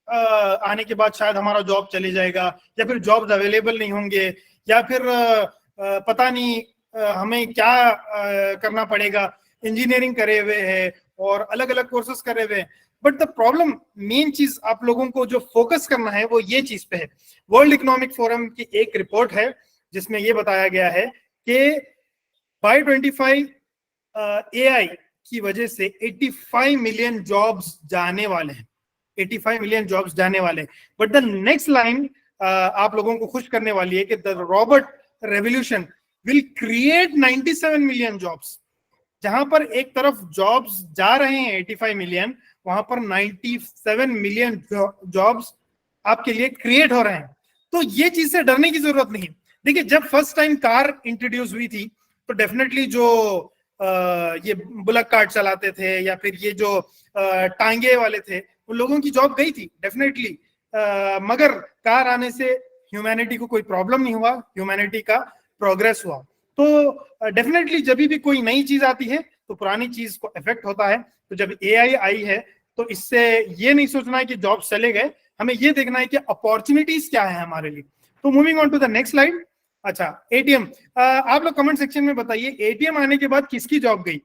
आने के बाद शायद हमारा जॉब चले जाएगा, या फिर जॉब्स अवेलेबल नहीं होंगे, या फिर पता नहीं हमें क्या करना पड़ेगा। इंजीनियरिंग करे हुए हैं और अलग अलग कोर्सेस करे हुए हैं, बट द प्रॉब्लम, मेन चीज आप लोगों को जो फोकस करना है वो ये चीज पे है। वर्ल्ड इकोनॉमिक फोरम की एक रिपोर्ट है जिसमें ये बताया गया है कि बाय 25 एआई की वजह से 85 मिलियन जॉब्स जाने वाले हैं, 85 मिलियन जॉब्स जाने वाले हैं। बट द नेक्स्ट लाइन आप लोगों को खुश करने वाली है कि the robot revolution will create 97 million jobs. जहां पर एक तरफ जॉब्स जा रहे हैं 85 मिलियन, वहां पर 97 मिलियन जॉब्स आपके लिए क्रिएट हो रहे हैं। तो ये चीज से डरने की जरूरत नहीं। देखिए, जब फर्स्ट टाइम कार इंट्रोड्यूस हुई थी तो डेफिनेटली जो ये बुलक कार्ट चलाते थे या फिर ये जो टांगे वाले थे उन लोगों की जॉब गई थी डेफिनेटली, मगर कार आने से ह्यूमैनिटी को कोई प्रॉब्लम नहीं हुआ, ह्यूमैनिटी का प्रोग्रेस हुआ। तो डेफिनेटली जब भी कोई नई चीज आती है तो पुरानी चीज को इफेक्ट होता है। तो जब एआई आई है तो इससे ये नहीं सोचना है कि जॉब चले गए, हमें ये देखना है कि अपॉर्चुनिटीज क्या है हमारे लिए। तो moving on to the next slide. अच्छा, एटीएम, आप लोग कमेंट सेक्शन में बताइए एटीएम आने के बाद किसकी जॉब गई?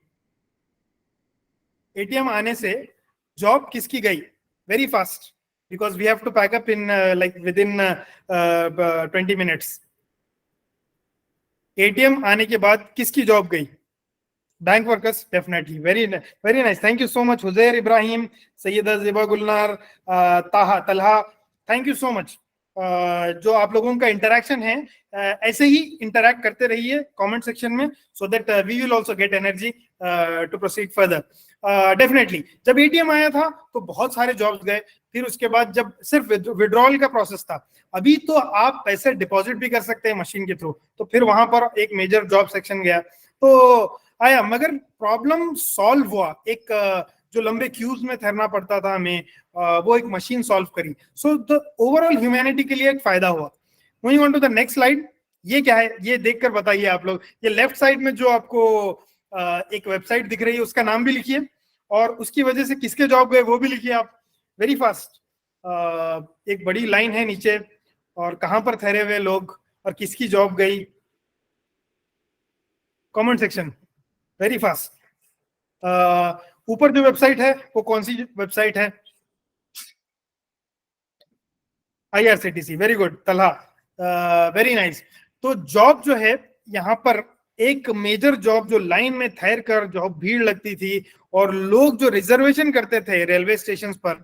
एटीएम आने से जॉब किसकी गई? Very fast, because we have to pack up in like within 20 minutes. ATM आने के बाद किसकी जॉब गई? Bank workers, definitely, very nice, thank you so much. Huzair Ibrahim, Syeda Zeba Gulnar, Taha Talha, thank you so much. जो आप लोगों का इंटरेक्शन है ऐसे ही इंटरैक्ट करते रहिए कमेंट सेक्शन में, so that we will also get energy to proceed further. Definitely जब एटीएम आया था तो बहुत सारे जॉब्स गए, फिर उसके बाद जब सिर्फ विड्रॉल का प्रोसेस था, अभी तो आप पैसे डिपॉजिट भी कर सकते हैं मशीन के थ्रू, तो फिर वहां पर एक मेजर जॉब सेक्शन गया तो आया, मगर प्रॉब्लम सॉल्व हुआ। एक जो लंबे क्यूज में ठहरना पड़ता था हमें, वो एक मशीन सॉल्व करी। सो द ओवरऑल ह्यूमैनिटी के लिए एक फायदा हुआ। Moving on to the next slide. ये क्या है ये देखकर बताइए आप लोग। ये लेफ्ट साइड में जो आपको एक वेबसाइट दिख रही है उसका नाम भी लिखिए। और उसकी वजह से किसके जॉब गए वो भी लिखिए आप वेरी फास्ट। एक बड़ी लाइन है नीचे, और कहां पर ठहरे हुए लोग और किसकी जॉब गई, कमेंट सेक्शन वेरी फास्ट। ऊपर जो वेबसाइट है वो कौन सी वेबसाइट है, IRCTC, very good Talha, very nice. तो जॉब जो है यहाँ पर एक मेजर जॉब जो लाइन में ठहर कर जॉब भीड़ लगती थी और लोग जो रिजर्वेशन करते थे रेलवे स्टेशन पर,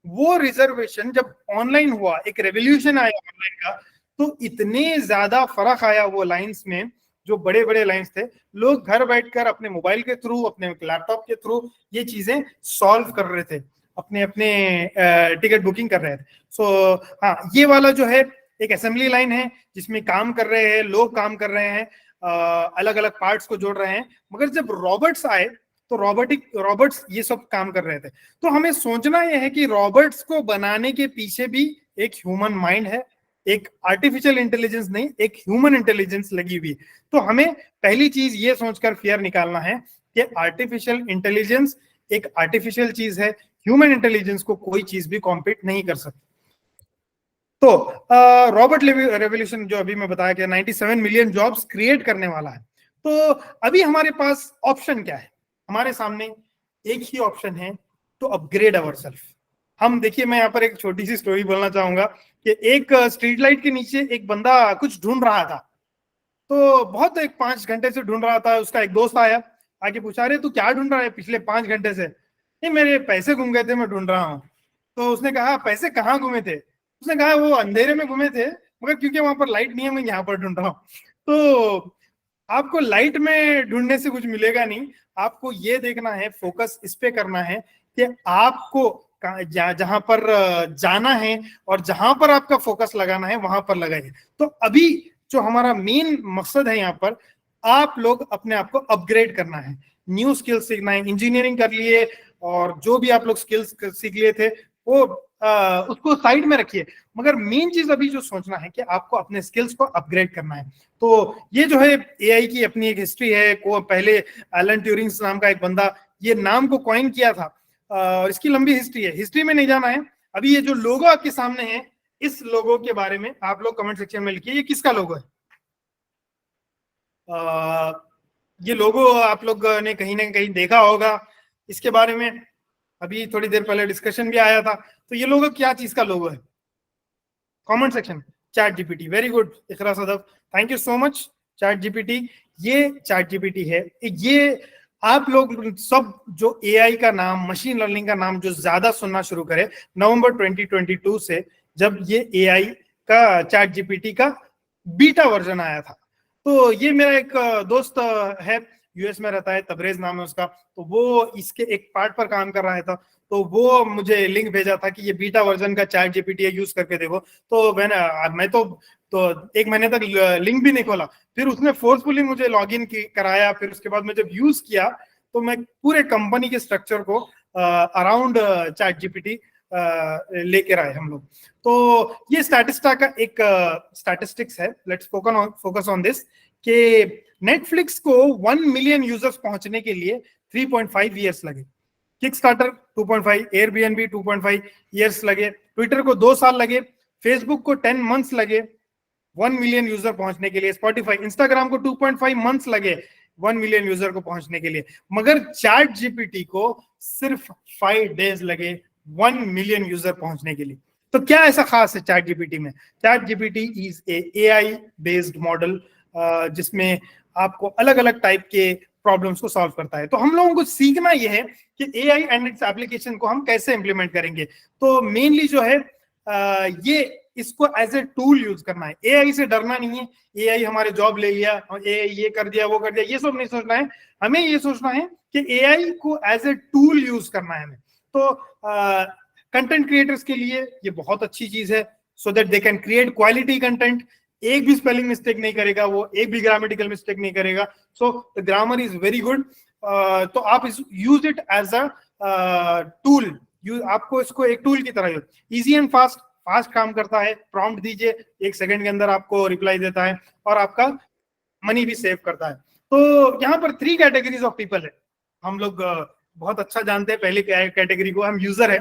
वो रिजर्वेशन जब ऑनलाइन हुआ, एक रेवोल्यूशन आया ऑनलाइन का, तो इतने ज्यादा फर्क आया वो लाइंस में, जो बड़े बड़े लाइंस थे, लोग घर बैठकर अपने मोबाइल के थ्रू, अपने लैपटॉप के थ्रू ये चीजें सॉल्व कर रहे थे, अपने अपने टिकट बुकिंग कर रहे थे। सो हाँ, ये वाला जो है एक असेंबली लाइन है जिसमें काम कर रहे हैं लोग, काम कर रहे हैं, अलग अलग पार्ट्स को जोड़ रहे हैं। मगर जब रॉबर्ट्स आए तो रॉबर्ट्स ये सब काम कर रहे थे। तो हमें सोचना यह है कि रॉबर्ट्स को बनाने के पीछे भी एक ह्यूमन माइंड है, एक आर्टिफिशियल इंटेलिजेंस नहीं, एक ह्यूमन इंटेलिजेंस लगी हुई। तो हमें पहली चीज ये सोचकर फियर निकालना है कि आर्टिफिशियल इंटेलिजेंस एक आर्टिफिशियल चीज है, ह्यूमन इंटेलिजेंस को कोई चीज भी कॉम्पीट नहीं कर सकती। तो रॉबर्ट रेवोल्यूशन जो अभी मैं बताया कि 97 मिलियन जॉब्स क्रिएट करने वाला है। तो अभी हमारे पास ऑप्शन क्या है, हमारे सामने एक ही ऑप्शन है, टू अपग्रेड आवरसेल्फ। हम देखिए, मैं यहाँ पर एक छोटी सी स्टोरी बोलना चाहूंगा कि एक स्ट्रीट लाइट के नीचे एक बंदा कुछ ढूंढ रहा था। तो बहुत, एक 5 घंटे से ढूंढ रहा था। उसका एक दोस्त आया, आके पूछा, रहे तू क्या ढूंढ रहा है पिछले 5 घंटे से? नहीं, मेरे पैसे गुम गए थे, मैं ढूंढ रहा हूँ। तो उसने कहा, पैसे कहाँ घूमे थे? उसने कहा, वो अंधेरे में घूमे थे, मगर क्योंकि वहां पर लाइट नहीं है, मैं यहाँ पर ढूंढ रहा हूँ। तो आपको लाइट में ढूंढने से कुछ मिलेगा नहीं, आपको ये देखना है, फोकस इस पे करना है कि आपको जहां पर जाना है और जहां पर आपका फोकस लगाना है वहां पर लगाइए। तो अभी जो हमारा मेन मकसद है यहाँ पर, आप लोग अपने आप को अपग्रेड करना है, न्यू स्किल्स सीखना है। इंजीनियरिंग कर लिए और जो भी आप लोग स्किल्स सीख लिए थे वो उसको साइड में रखिए, मगर मेन चीज अभी जो सोचना है कि आपको अपने स्किल्स को अपग्रेड करना है। तो ये जो है एआई की अपनी एक हिस्ट्री है। को पहले एलन ट्यूरिंग नाम का एक बंदा ये नाम को कॉइन किया था, और इसकी लंबी हिस्ट्री है, हिस्ट्री में नहीं जाना है। अभी ये जो लोगो आपके सामने है, इस लोगो के बारे में आप लोग कमेंट सेक्शन में लिखिए, ये किसका लोगो है? ये लोगो आप लोग ने कहीं ना कहीं देखा होगा, इसके बारे में अभी थोड़ी देर पहले डिस्कशन भी आया था। तो ये लोगो क्या चीज का लोगो है? Comment section, ChatGPT, very good Iqra Sadaf, thank you so much. ChatGPT, ये चैट जीपीटी है। ये आप लोग सब जो एआई का नाम, मशीन लर्निंग का नाम जो ज्यादा सुनना शुरू करे नवंबर 2022 से, जब ये एआई का चैट जीपीटी का बीटा वर्जन आया था। तो ये मेरा एक दोस्त है, यूएस में रहता है, तबरेज नाम है उसका। तो वो इसके एक पार्ट पर काम कर रहा था, तो वो मुझे लिंक भेजा था कि ये बीटा वर्जन का चैट जीपीटी यूज करके देखो। तो मैं तो 1 महीने तक लिंक भी नहीं खोला। फिर उसने फोर्सफुली मुझे लॉग इन कराया। फिर उसके बाद मैं जब यूज किया तो मैं पूरे कंपनी के स्ट्रक्चर को अराउंड चैट जीपीटी लेकर आए हम लोग। तो ये स्टैटिस्टा का एक स्टैटिस्टिक्स है, लेट्स फोकस ऑन दिस, कि नेटफ्लिक्स को 1 मिलियन यूजर्स पहुंचने के लिए 3.5 ईयर्स लगे, किकस्टार्टर 2.5, एयरबीएनबी 2.5 ईयर्स लगे, ट्विटर को 2 साल लगे, फेसबुक को 10 मंथ्स लगे 1 मिलियन यूजर पहुंचने के लिए, स्पॉटिफाई, इंस्टाग्राम को 2.5 मंथ्स लगे 1 मिलियन यूजर को पहुंचने के लिए, मगर चैट जीपीटी को सिर्फ 5 डेज लगे 1 मिलियन यूजर पहुंचने के लिए। तो क्या ऐसा खास है चैट जीपीटी में? Chat GPT is AI based model, जिसमें आपको अलग अलग टाइप के प्रॉब्लम्स को सॉल्व करता है। तो हम लोगों को सीखना यह है कि एआई एंड इट्स एप्लीकेशन को हम कैसे इंप्लीमेंट करेंगे। तो मेनली जो है ये इसको एज ए टूल यूज करना है, एआई से डरना नहीं है। एआई हमारे जॉब ले लिया, एआई ये कर दिया, वो कर दिया, ये सब नहीं सोचना है। हमें ये सोचना है कि एआई को एज ए टूल यूज करना है हमें। तो कंटेंट क्रिएटर्स के लिए ये बहुत अच्छी चीज है, so that they can create quality content. एक भी स्पेलिंग मिस्टेक नहीं करेगा वो, एक भी ग्रामेटिकल मिस्टेक नहीं करेगा। So the grammar is very good. तो आप use it as a tool, आपको इसको एक टूल की तरह यूज, इजी एंड फास्ट काम करता है। प्रॉम्प्ट दीजिए, 1 सेकंड के अंदर आपको रिप्लाई देता है और आपका मनी भी सेव करता है। तो यहाँ पर 3 कैटेगरीज ऑफ पीपल है, हम लोग बहुत अच्छा जानते हैं पहले कैटेगरी को, हम यूजर है।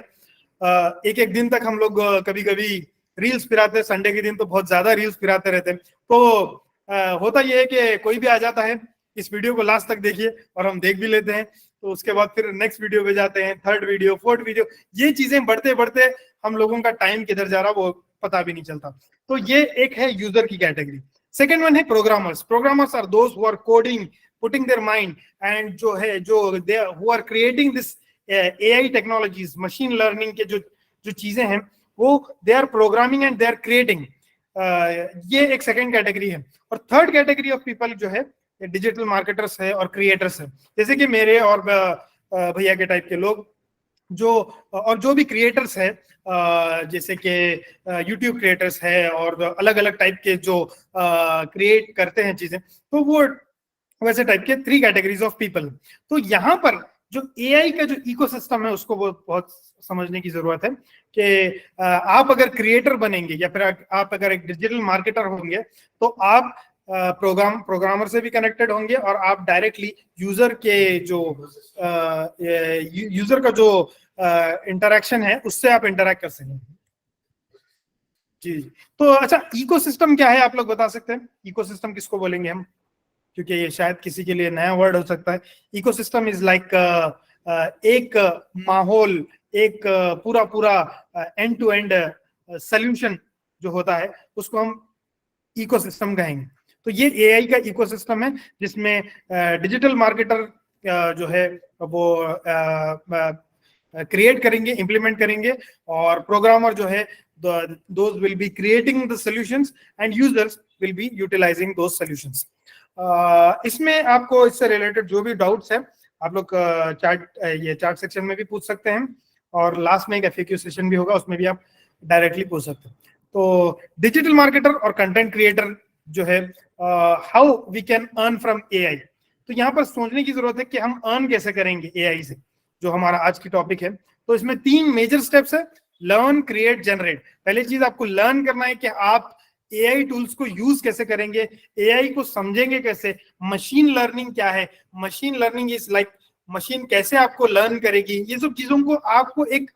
एक एक दिन तक हम लोग कभी कभी रील्स फिराते हैं, संडे के दिन तो बहुत ज्यादा रील्स फिराते रहते हैं। तो होता यह है कि कोई भी आ जाता है, इस वीडियो को लास्ट तक देखिए, और हम देख भी लेते हैं, तो उसके बाद फिर नेक्स्ट वीडियो पे जाते हैं, थर्ड वीडियो, फोर्थ वीडियो, ये चीजें बढ़ते बढ़ते हम लोगों का टाइम किधर जा रहा वो पता भी नहीं चलता। तो ये एक है यूजर की कैटेगरी। सेकेंड वन है programmers. Programmers are those who are coding, putting their mind, and जो है जो they who are creating this AI technologies, machine learning के जो जो चीजें हैं वो they are programming and they are creating. ये एक सेकेंड कैटेगरी है। और थर्ड कैटेगरी ऑफ पीपल जो है डिजिटल मार्केटर्स है और क्रिएटर्स है, जैसे कि मेरे और भैया के टाइप के लोग जो, और जो भी क्रिएटर्स है, जैसे कि यूट्यूब क्रिएटर्स है और अलग अलग टाइप के जो क्रिएट करते हैं चीजें, तो वो वैसे टाइप के 3 कैटेगरीज ऑफ पीपल। तो यहाँ पर जो एआई का जो इकोसिस्टम है उसको वो बहुत समझने की जरूरत है कि आप अगर क्रिएटर बनेंगे या फिर आप अगर एक डिजिटल मार्केटर होंगे तो आप प्रोग्रामर से भी कनेक्टेड होंगे और आप डायरेक्टली यूजर के जो यूजर का जो इंटरेक्शन है उससे आप इंटरेक्ट कर सकेंगे। जी, तो अच्छा, इकोसिस्टम क्या है आप लोग बता सकते हैं? इकोसिस्टम किसको बोलेंगे हम, क्योंकि ये शायद किसी के लिए नया वर्ड हो सकता है। इकोसिस्टम इज लाइक एक माहौल, एक पूरा पूरा एंड टू एंड सॉल्यूशन जो होता है उसको हम इकोसिस्टम कहेंगे। तो ये एआई का इकोसिस्टम है जिसमें डिजिटल मार्केटर जो है वो क्रिएट करेंगे, इंप्लीमेंट करेंगे, और प्रोग्रामर जो है those will be creating the solutions and users will be utilizing those solutions. इसमें आपको इससे रिलेटेड जो भी डाउट्स है आप लोग चार्ट सेक्शन में भी पूछ सकते हैं, और लास्ट में एक एफएक्यू सेशन भी होगा, उसमें भी आप डायरेक्टली पूछ सकते हैं। तो डिजिटल मार्केटर और कंटेंट क्रिएटर जो है, how we can earn from AI. तो यहाँ पर सोचने की जरूरत है कि हम अर्न कैसे करेंगे एआई से, जो हमारा आज की टॉपिक है। तो इसमें 3 मेजर स्टेप्स है, लर्न, क्रिएट, जनरेट। पहली चीज आपको लर्न करना है कि आप एआई टूल्स को यूज कैसे करेंगे, एआई को समझेंगे कैसे, मशीन लर्निंग क्या है, machine learning is like machine कैसे आपको लर्न करेगी, ये सब चीजों को आपको एक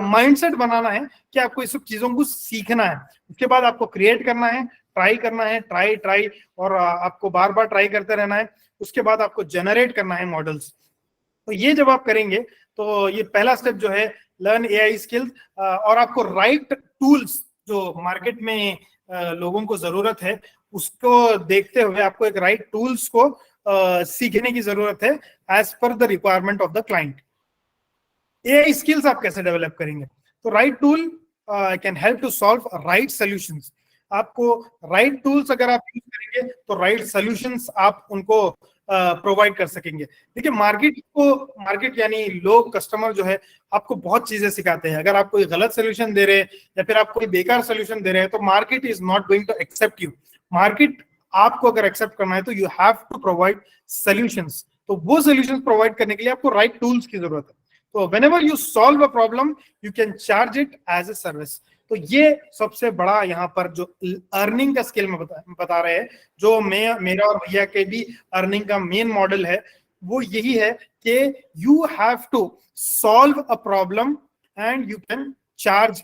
माइंडसेट बनाना है कि आपको इस सब चीजों को सीखना है। उसके बाद आपको क्रिएट करना है, ट्राई करना है, ट्राई और आपको बार बार ट्राई करते रहना है। उसके बाद आपको जनरेट करना है मॉडल्स। तो ये जब आप करेंगे तो ये पहला स्टेप जो है लर्न एआई स्किल्स, और आपको राइट टूल्स जो मार्केट में लोगों को जरूरत है उसको देखते हुए आपको एक राइट टूल्स को सीखने की जरूरत है as per the requirement of the client. AI skills आप कैसे डेवलप करेंगे? तो right tool can help to solve right solutions. आपको राइट टूल्स अगर आप यूज करेंगे तो राइट सॉल्यूशंस आप उनको प्रोवाइड कर सकेंगे। देखिए, मार्केट यानी लोग, कस्टमर जो है आपको बहुत चीजें सिखाते हैं। अगर आप कोई गलत सोल्यूशन दे रहे हैं या फिर आप कोई बेकार सोल्यूशन दे रहे हैं तो market is not going to accept you. Market आपको अगर एक्सेप्ट करना है तो you have to provide solutions. तो वो सॉल्यूशंस प्रोवाइड करने के लिए आपको राइट टूल्स की जरूरत है। तो whenever you solve a problem, you can charge it as a service। तो ये सबसे बड़ा यहाँ पर जो अर्निंग का स्किल में बता रहे हैं, जो मेरा और भैया के भी अर्निंग का मेन मॉडल है, वो यही है कि you have to solve a problem and you can charge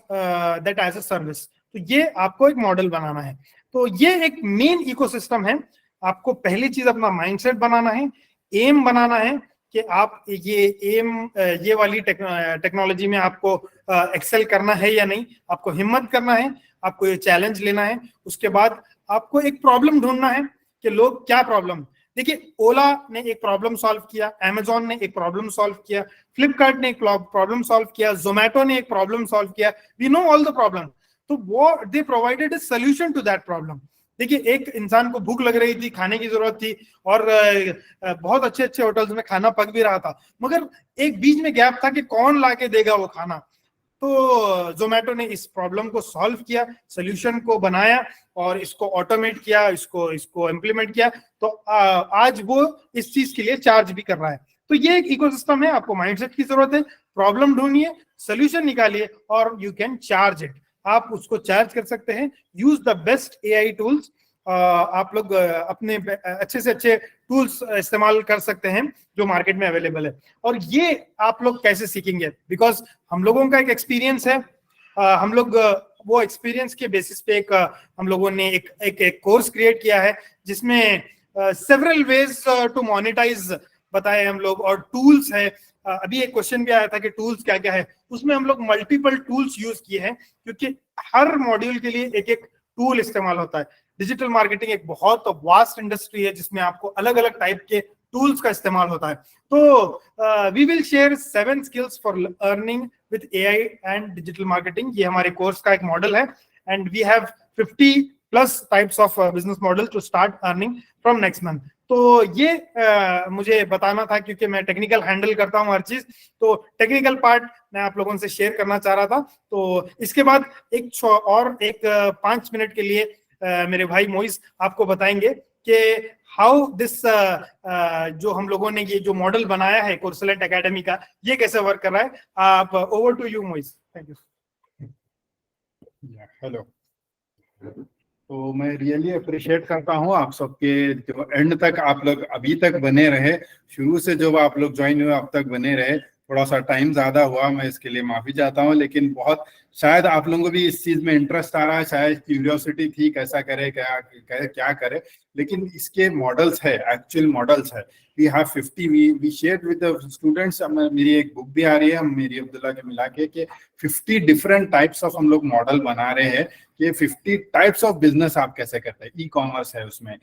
that as a service। तो ये आपको एक मॉडल बनाना है। तो ये एक मेन इकोसिस्टम है। आपको पहली चीज अपना माइंडसेट बनाना है, एम बनाना है कि आप ये वाली टेक्नोलॉजी में आपको एक्सेल करना है या नहीं, आपको हिम्मत करना है, आपको ये चैलेंज लेना है। उसके बाद आपको एक प्रॉब्लम ढूंढना है कि लोग क्या प्रॉब्लम। देखिए, ओला ने एक प्रॉब्लम सॉल्व किया, अमेजॉन ने एक प्रॉब्लम सॉल्व किया, फ्लिपकार्ट ने एक प्रॉब्लम सॉल्व किया, जोमेटो ने एक प्रॉब्लम सॉल्व किया। We know all the problem. तो वो they provided a solution to that problem. देखिए, एक इंसान को भूख लग रही थी, खाने की जरूरत थी, और बहुत अच्छे अच्छे होटल्स में खाना पक भी रहा था, मगर एक बीच में गैप था कि कौन ला के देगा वो खाना। तो जोमेटो ने इस प्रॉब्लम को सॉल्व किया, सोल्यूशन को बनाया और इसको ऑटोमेट किया, इसको इम्प्लीमेंट किया। तो आज वो इस चीज के लिए चार्ज भी कर रहा है। तो ये एक इकोसिस्टम है। आपको माइंडसेट की जरूरत है, प्रॉब्लम ढूंढिए, सोल्यूशन निकालिए और यू कैन चार्ज इट। आप उसको चार्ज कर सकते हैं। Use the best AI tools. आप लोग अपने अच्छे से अच्छे टूल्स इस्तेमाल कर सकते हैं जो मार्केट में अवेलेबल है। और ये आप लोग कैसे सीखेंगे, बिकॉज हम लोगों का एक एक्सपीरियंस है, हम लोग वो एक्सपीरियंस के बेसिस पे हम लोगों ने एक कोर्स क्रिएट किया है जिसमें सेवरल वेज टू मोनेटाइज बताए हम लोग, और टूल्स है। अभी एक क्वेश्चन भी आया था कि टूल्स क्या क्या है, उसमें हम लोग मल्टीपल टूल्स यूज किए हैं, क्योंकि हर मॉड्यूल के लिए एक एक टूल इस्तेमाल होता है। डिजिटल मार्केटिंग एक बहुत वास्ट इंडस्ट्री है जिसमें आपको अलग अलग टाइप के टूल्स का इस्तेमाल होता है। तो we will share 7 skills for earning with AI and digital marketing, ये हमारे कोर्स का एक मॉडल है। And we have 50+ types of business model to start earning from next month. तो ये मुझे बताना था, क्योंकि मैं टेक्निकल हैंडल करता हूँ हर चीज, तो टेक्निकल पार्ट मैं आप लोगों से शेयर करना चाह रहा था। तो इसके बाद एक 5 मिनट के लिए मेरे भाई मोइस आपको बताएंगे कि हाउ दिस जो हम लोगों ने ये जो मॉडल बनाया है कोर्सलेट एकेडमी का, ये कैसे वर्क कर रहा है। आप ओवर टू यू मोइस। Thank you. हेलो, तो मैं रियली अप्रिशिएट करता हूँ आप सबके जो एंड तक आप लोग अभी तक बने रहे, शुरू से जो आप लोग ज्वाइन हुए अब तक बने रहे। थोड़ा सा टाइम ज्यादा हुआ, मैं इसके लिए माफी चाहता हूँ, लेकिन बहुत शायद आप लोगों को भी इस चीज में इंटरेस्ट आ रहा है, शायद क्यूरियोसिटी थी कैसा करे क्या करे। लेकिन इसके मॉडल्स है, एक्चुअल मॉडल्स है। We have 50 we share with the students. मेरी एक बुक भी आ रही है, मेरी अब्दुल्ला के मिला के, 50 डिफरेंट टाइप्स ऑफ हम लोग मॉडल बना रहे हैं कि 50 टाइप्स ऑफ बिजनेस आप कैसे करते हैं। ई कॉमर्स है उसमें,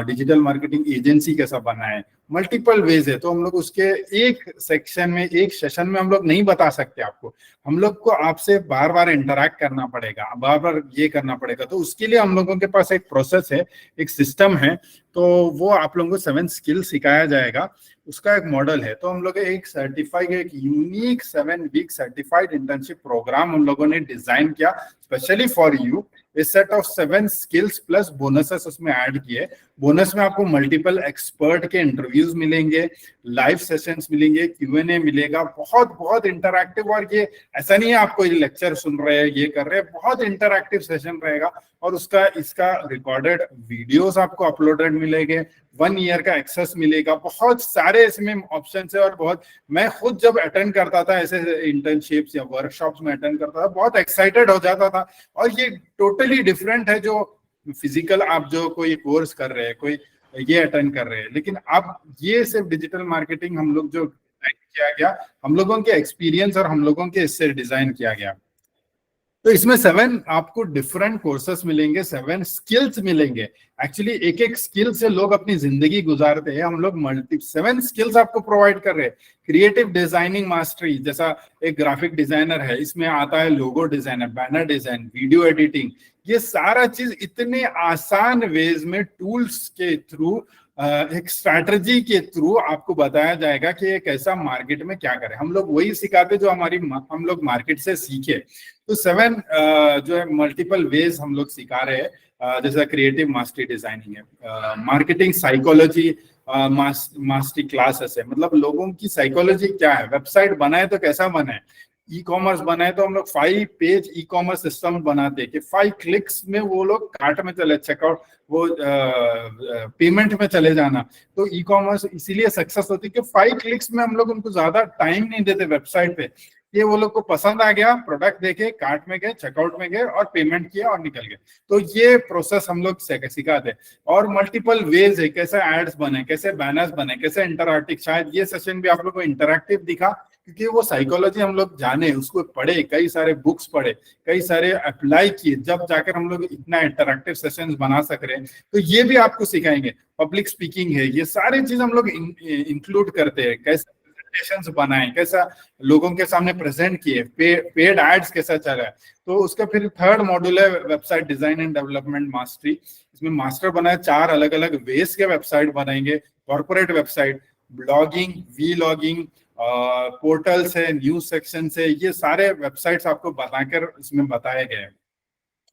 डिजिटल मार्केटिंग एजेंसी कैसा बनाए, मल्टीपल वेज है। तो हम लोग उसके एक सेक्शन में, एक सेशन में हम लोग नहीं बता सकते आपको। हम लोग को आपसे बार बार इंटरैक्ट करना पड़ेगा, बार बार ये करना पड़ेगा। तो उसके लिए हम लोगों के पास एक प्रोसेस है, एक सिस्टम है। तो वो आप लोगों को 7 स्किल सिखाया जाएगा, उसका एक मॉडल है। तो हम लोग एक सर्टिफाइड, एक unique 7 week certified internship program हम लोगों ने डिजाइन किया specially for you. A set of 7 skills plus bonuses उसमें ऐड किए। बोनस में आपको मल्टीपल एक्सपर्ट के इंटरव्यूज मिलेंगे, लाइव सेशंस मिलेंगे, Q&A मिलेगा, बहुत बहुत इंटरैक्टिव। और ये ऐसा नहीं है आप कोई लेक्चर सुन रहे हैं, ये कर रहे हैं, बहुत इंटरैक्टिव सेशन रहेगा। और इसका रिकॉर्डेड वीडियोस आपको अपलोडेड मिलेंगे, 1 ईयर का एक्सेस मिलेगा, बहुत सारे इसमें ऑप्शन है। और बहुत, मैं खुद जब अटेंड करता था ऐसे इंटर्नशिप्स या वर्कशॉप्स में अटेंड करता था, बहुत एक्साइटेड हो जाता था। और ये टोटली डिफरेंट है जो फिजिकल आप जो कोई कोर्स कर रहे हैं, कोई ये अटेंड कर रहे हैं। लेकिन अब ये सिर्फ डिजिटल मार्केटिंग हम लोग जो डिजाइन किया गया, हम लोगों के एक्सपीरियंस और हम लोगों के इससे डिजाइन किया गया। तो इसमें 7 आपको डिफरेंट कोर्सेस मिलेंगे, 7 स्किल्स मिलेंगे। एक्चुअली एक एक स्किल से लोग अपनी जिंदगी गुजारते हैं, हम लोग 7 स्किल्स आपको प्रोवाइड कर रहे हैं। क्रिएटिव डिजाइनिंग मास्टरी, जैसा एक ग्राफिक डिजाइनर है, इसमें आता है logo designer, banner design, video editing. ये सारा चीज इतने आसान वेज में टूल्स के थ्रू, एक स्ट्रैटेजी के थ्रू आपको बताया जाएगा कि एक ऐसा मार्केट में क्या करें। हम लोग वही सिखाते जो हम लोग मार्केट से सीखे। तो 7 जो है मल्टीपल वेज हम लोग सिखा रहे हैं, जैसा क्रिएटिव मास्टरी डिजाइनिंग है, मार्केटिंग साइकोलॉजी मास्टरी क्लासेस है, मतलब लोगों की साइकोलॉजी क्या है, वेबसाइट बनाए तो कैसा बनाए, ई कॉमर्स बनाए तो हम लोग 5 पेज ई कॉमर्स सिस्टम बनाते हैं कि 5 क्लिक्स में वो लोग कार्ट में चले, चेकआउट, वो पेमेंट में चले जाना। तो ई कॉमर्स इसीलिए सक्सेस होती है कि 5 क्लिक्स में हम लोग उनको ज्यादा टाइम नहीं देते वेबसाइट पे। ये वो लोग को पसंद आ गया, प्रोडक्ट देखे, कार्ट में गए, चेकआउट में गए और पेमेंट किया और निकल गए। तो ये प्रोसेस हम लोग सिखाते। और मल्टीपल वेज है, कैसे एड्स बने, कैसे बैनर्स बने, कैसे इंटरैक्टिव। शायद ये सेशन भी आप लोग को इंटरैक्टिव दिखा, क्योंकि वो साइकोलॉजी हम लोग जाने, उसको पढ़े, कई सारे बुक्स पढ़े, कई सारे अप्लाई किए, जब जाकर हम लोग इतना इंटरैक्टिव सेशंस बना सक रहे हैं। तो ये भी आपको सिखाएंगे। पब्लिक स्पीकिंग है, ये सारी चीज हम लोग इंक्लूड करते हैं। कैसे प्रेजेंटेशंस बनाएं, कैसा लोगों के सामने प्रेजेंट किए, पेड एड्स कैसा चला है। तो उसका फिर 3rd मॉड्यूल है website design and development mastery. इसमें मास्टर बनाए 4 अलग अलग वेज के वेबसाइट बनाएंगे, corporate website, blogging, vlogging, portals है, न्यूज सेक्शन है, ये सारे वेबसाइट्स आपको बनाकर इसमें बताए गए,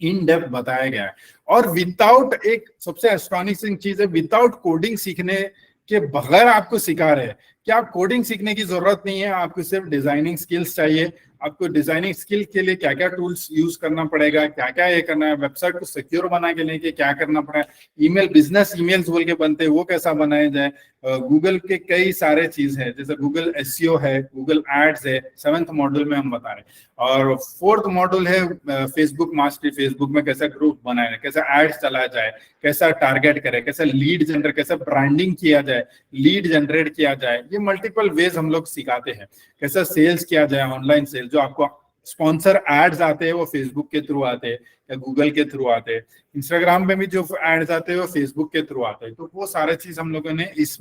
इन डेप्थ बताया गया है। और विदाउट, एक सबसे एस्टॉनिशिंग चीज है, विदाउट कोडिंग सीखने के बगैर आपको सिखा रहे हैं कि आप कोडिंग सीखने की जरूरत नहीं है, आपको सिर्फ डिजाइनिंग स्किल्स चाहिए, आपको डिजाइनिंग स्किल के लिए क्या क्या टूल्स यूज करना पड़ेगा, क्या क्या ये करना है, वेबसाइट को सिक्योर बना के लेके क्या करना पड़ेगा, ईमेल बिजनेस ईमेल्स बोल के बनते हैं वो कैसा बनाया जाए, गूगल के कई सारे चीज है, जैसे गूगल एसईओ है, गूगल एड्स है, 7th मॉड्यूल में हम बता रहे हैं। और 4th मॉड्यूल है फेसबुक मास्टरी, फेसबुक में कैसा ग्रुप बनाए, कैसा एड्स चलाया जाए, कैसा टारगेट करे, कैसा लीड जनरेट, कैसा ब्रांडिंग किया जाए, लीड जनरेट किया जाए, ये मल्टीपल वेज हम लोग सिखाते हैं। कैसा सेल्स किया जाए, ऑनलाइन सेल, जो आपको स्पॉन्सर एड्स आते हैं वो फेसबुक के थ्रू आते हैं या गूगल के थ्रू आते हैं, इंस्टाग्राम में भी जो एड्स आते हैं वो फेसबुक के थ्रू आते हैं। तो वो सारे चीज हम लोगों ने इस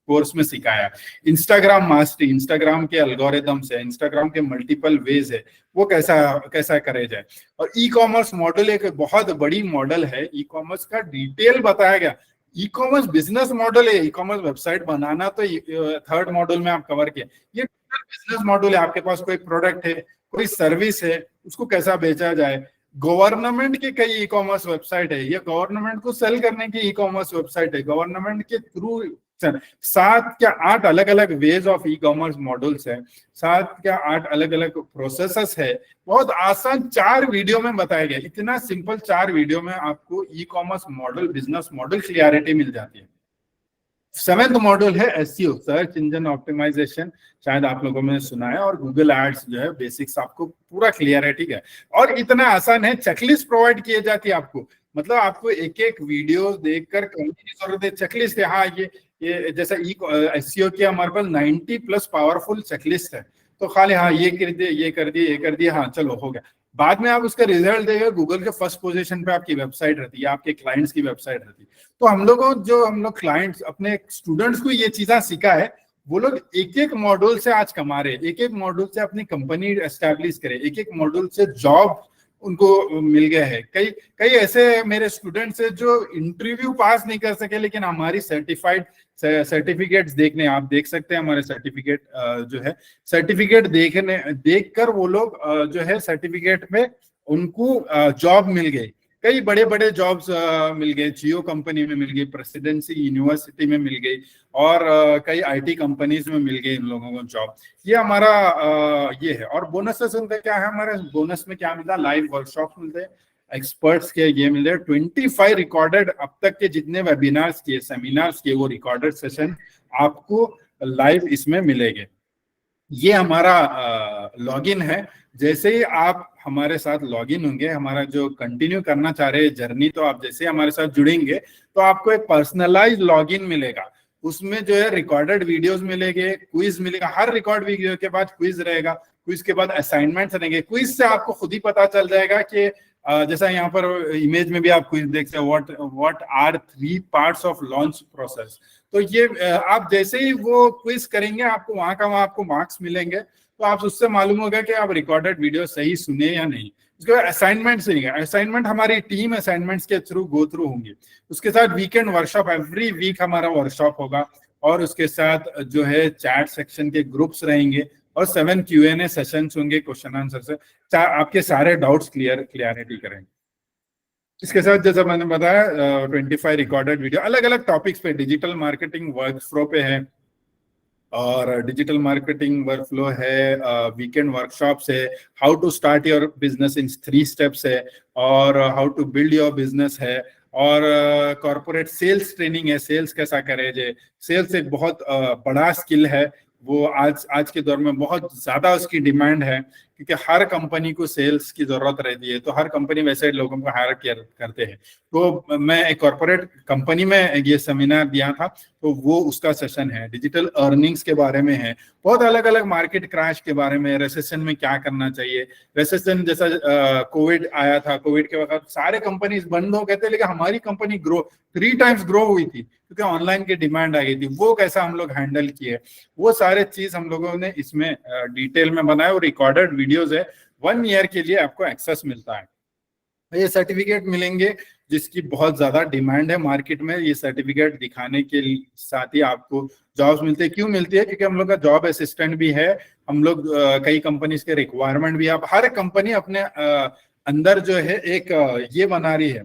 कोर्स में सिखाया। इंस्टाग्राम मास्टरी, इंस्टाग्राम के एल्गोरिदम्स है, इंस्टाग्राम के मल्टीपल वेज है, वो कैसा कैसा करे जाए। और ई कॉमर्स मॉडल एक बहुत बड़ी मॉडल है, ई कॉमर्स का डिटेल बताया गया। ई कॉमर्स बिजनेस मॉडल है, ई कॉमर्स वेबसाइट बनाना तो 3rd मॉड्यूल में आप कवर किया। ये बिजनेस मॉडल है, आपके पास कोई प्रोडक्ट है, कोई सर्विस है, उसको कैसा बेचा जाए। गवर्नमेंट के कई ई कॉमर्स वेबसाइट है, ये गवर्नमेंट को सेल करने की ई कॉमर्स वेबसाइट है, गवर्नमेंट के थ्रू 7 या 8 अलग अलग ways of e commerce models है, 7 या 8 अलग अलग प्रोसेसेस है। बहुत आसान 4 वीडियो में बताया गया, इतना सिंपल 4 वीडियो में आपको e commerce model, business model clarity मिल जाती है। 7th मॉड्यूल है एसईओ, सर्च इंजन ऑप्टिमाइजेशन, शायद आप लोगों ने सुना है, और गूगल एड्स जो है बेसिक्स आपको पूरा क्लियरिटी है। और इतना आसान है, चेकलिस्ट प्रोवाइड किए जाती है आपको, मतलब आपको एक एक वीडियो देखकर करने की जरूरत है। चेकलिस्ट है, हाँ ये जैसा एसईओ की हमारे पास 90+ पावरफुल चेकलिस्ट है, तो खाली हाँ ये कर दिए, ये कर दिए, ये कर दिए, हाँ चलो हो गया। बाद में आप उसका रिजल्ट देगा, गूगल के फर्स्ट पोजीशन पे आपकी वेबसाइट रहती है, आपके क्लाइंट्स की वेबसाइट रहती है। तो हम लोग क्लाइंट्स अपने स्टूडेंट्स को ये चीजें सिखा है, वो लोग एक एक मॉड्यूल से आज कमा रहे, एक एक मॉड्यूल से अपनी कंपनी एस्टैब्लिश करे, एक एक मॉड्यूल से जॉब उनको मिल गया है। कई ऐसे मेरे स्टूडेंट्स है जो इंटरव्यू पास नहीं कर सके, लेकिन हमारी सर्टिफिकेट्स देखने, आप देख सकते हैं हमारे सर्टिफिकेट जो है, सर्टिफिकेट देखकर वो लोग जो है सर्टिफिकेट में उनको जॉब मिल गई। कई बड़े बड़े जॉब्स मिल गए, जियो कंपनी में मिल गई, प्रेसिडेंसी यूनिवर्सिटी में मिल गई, और कई आईटी कंपनीज में मिल गई इन लोगों को जॉब। ये हमारा ये है। और बोनसेस उनका क्या है, हमारे बोनस में क्या मिलता है, लाइव वर्कशॉप मिलते हैं, एक्सपर्ट्स के ये मिल रहे, 25 रिकॉर्डेड अब तक के जितने वेबिनार्स किए, सेमिनार्स किए, वो रिकॉर्डेड सेशन आपको लाइव इसमें मिलेंगे। ये हमारा लॉगिन है। जैसे ही आप हमारे साथ लॉगिन होंगे, हमारा जो कंटिन्यू करना चाह रहे हैं जर्नी, तो आप जैसे हमारे साथ जुड़ेंगे तो आपको एक पर्सनलाइज लॉगिन मिलेगा। उसमें जो है रिकॉर्डेड वीडियोस मिलेंगे, क्विज मिलेगा, हर रिकॉर्ड वीडियो के बाद क्विज रहेगा, क्विज के बाद असाइनमेंट्स रहेंगे। क्विज से आपको खुद ही पता चल जाएगा कि जैसा यहाँ पर इमेज में भी आप क्विज देख सकते हो, what are 3 parts of launch process. तो ये आप जैसे ही वो क्विज करेंगे, आपको वहां का वहां आपको मार्क्स मिलेंगे, तो आप उससे मालूम होगा कि आप रिकॉर्डेड वीडियो सही सुने या नहीं। उसके बाद असाइनमेंट से, असाइनमेंट हमारी टीम असाइनमेंट्स के थ्रू गो थ्रू होंगे। उसके साथ वीकेंड वर्कशॉप, एवरी वीक हमारा वर्कशॉप होगा, और उसके साथ जो है चैट सेक्शन के ग्रुप्स रहेंगे, और 7 Q&A सेशंस होंगे, क्वेश्चन आंसर से आपके सारे डाउट्स क्लियरिटी करेंगे। इसके साथ जैसा मैंने बताया 25 रिकॉर्डेड वीडियो अलग अलग टॉपिक्स पे, डिजिटल मार्केटिंग वर्कफ्लो पे है, और डिजिटल मार्केटिंग वर्कफ्लो है, वीकेंड वर्कशॉप्स है, how to start your business in 3 steps है, और how to build your business है, और कॉर्पोरेट सेल्स ट्रेनिंग है, सेल्स कैसा करे जे। सेल्स एक बहुत बड़ा स्किल है, वो आज के दौर में बहुत ज्यादा उसकी डिमांड है, क्योंकि हर कंपनी को सेल्स की जरूरत रहती है, तो हर कंपनी वैसे लोगों को हायर करते हैं। तो मैं एक कॉर्पोरेट कंपनी में ये सेमिनार दिया था, तो वो उसका सेशन है, डिजिटल अर्निंग्स के बारे में है, बहुत अलग अलग मार्केट क्रैश के बारे में, रेसेशन में क्या करना चाहिए। रेसेशन जैसा कोविड आया था, कोविड के वक्त सारे कंपनीज बंद हो गए थे, लेकिन हमारी कंपनी 3 टाइम्स ग्रो हुई थी, क्योंकि ऑनलाइन की डिमांड आ गई थी। वो कैसा हम लोग हैंडल किए, वो सारे चीज हम लोगों ने इसमें डिटेल में बनाया, और रिकॉर्डेड वीडियोस है। 1 ईयर के लिए आपको एक्सेस मिलता है। ये सर्टिफिकेट मिलेंगे जिसकी बहुत ज्यादा डिमांड है मार्केट में। ये सर्टिफिकेट दिखाने के साथ ही आपको जॉब्स मिलते हैं। क्यों मिलती है? क्योंकि हम लोग का जॉब असिस्टेंट भी है, हम लोग कई कंपनीज के रिक्वायरमेंट भी है। अब हर कंपनी अपने अंदर जो है एक ये बना रही है,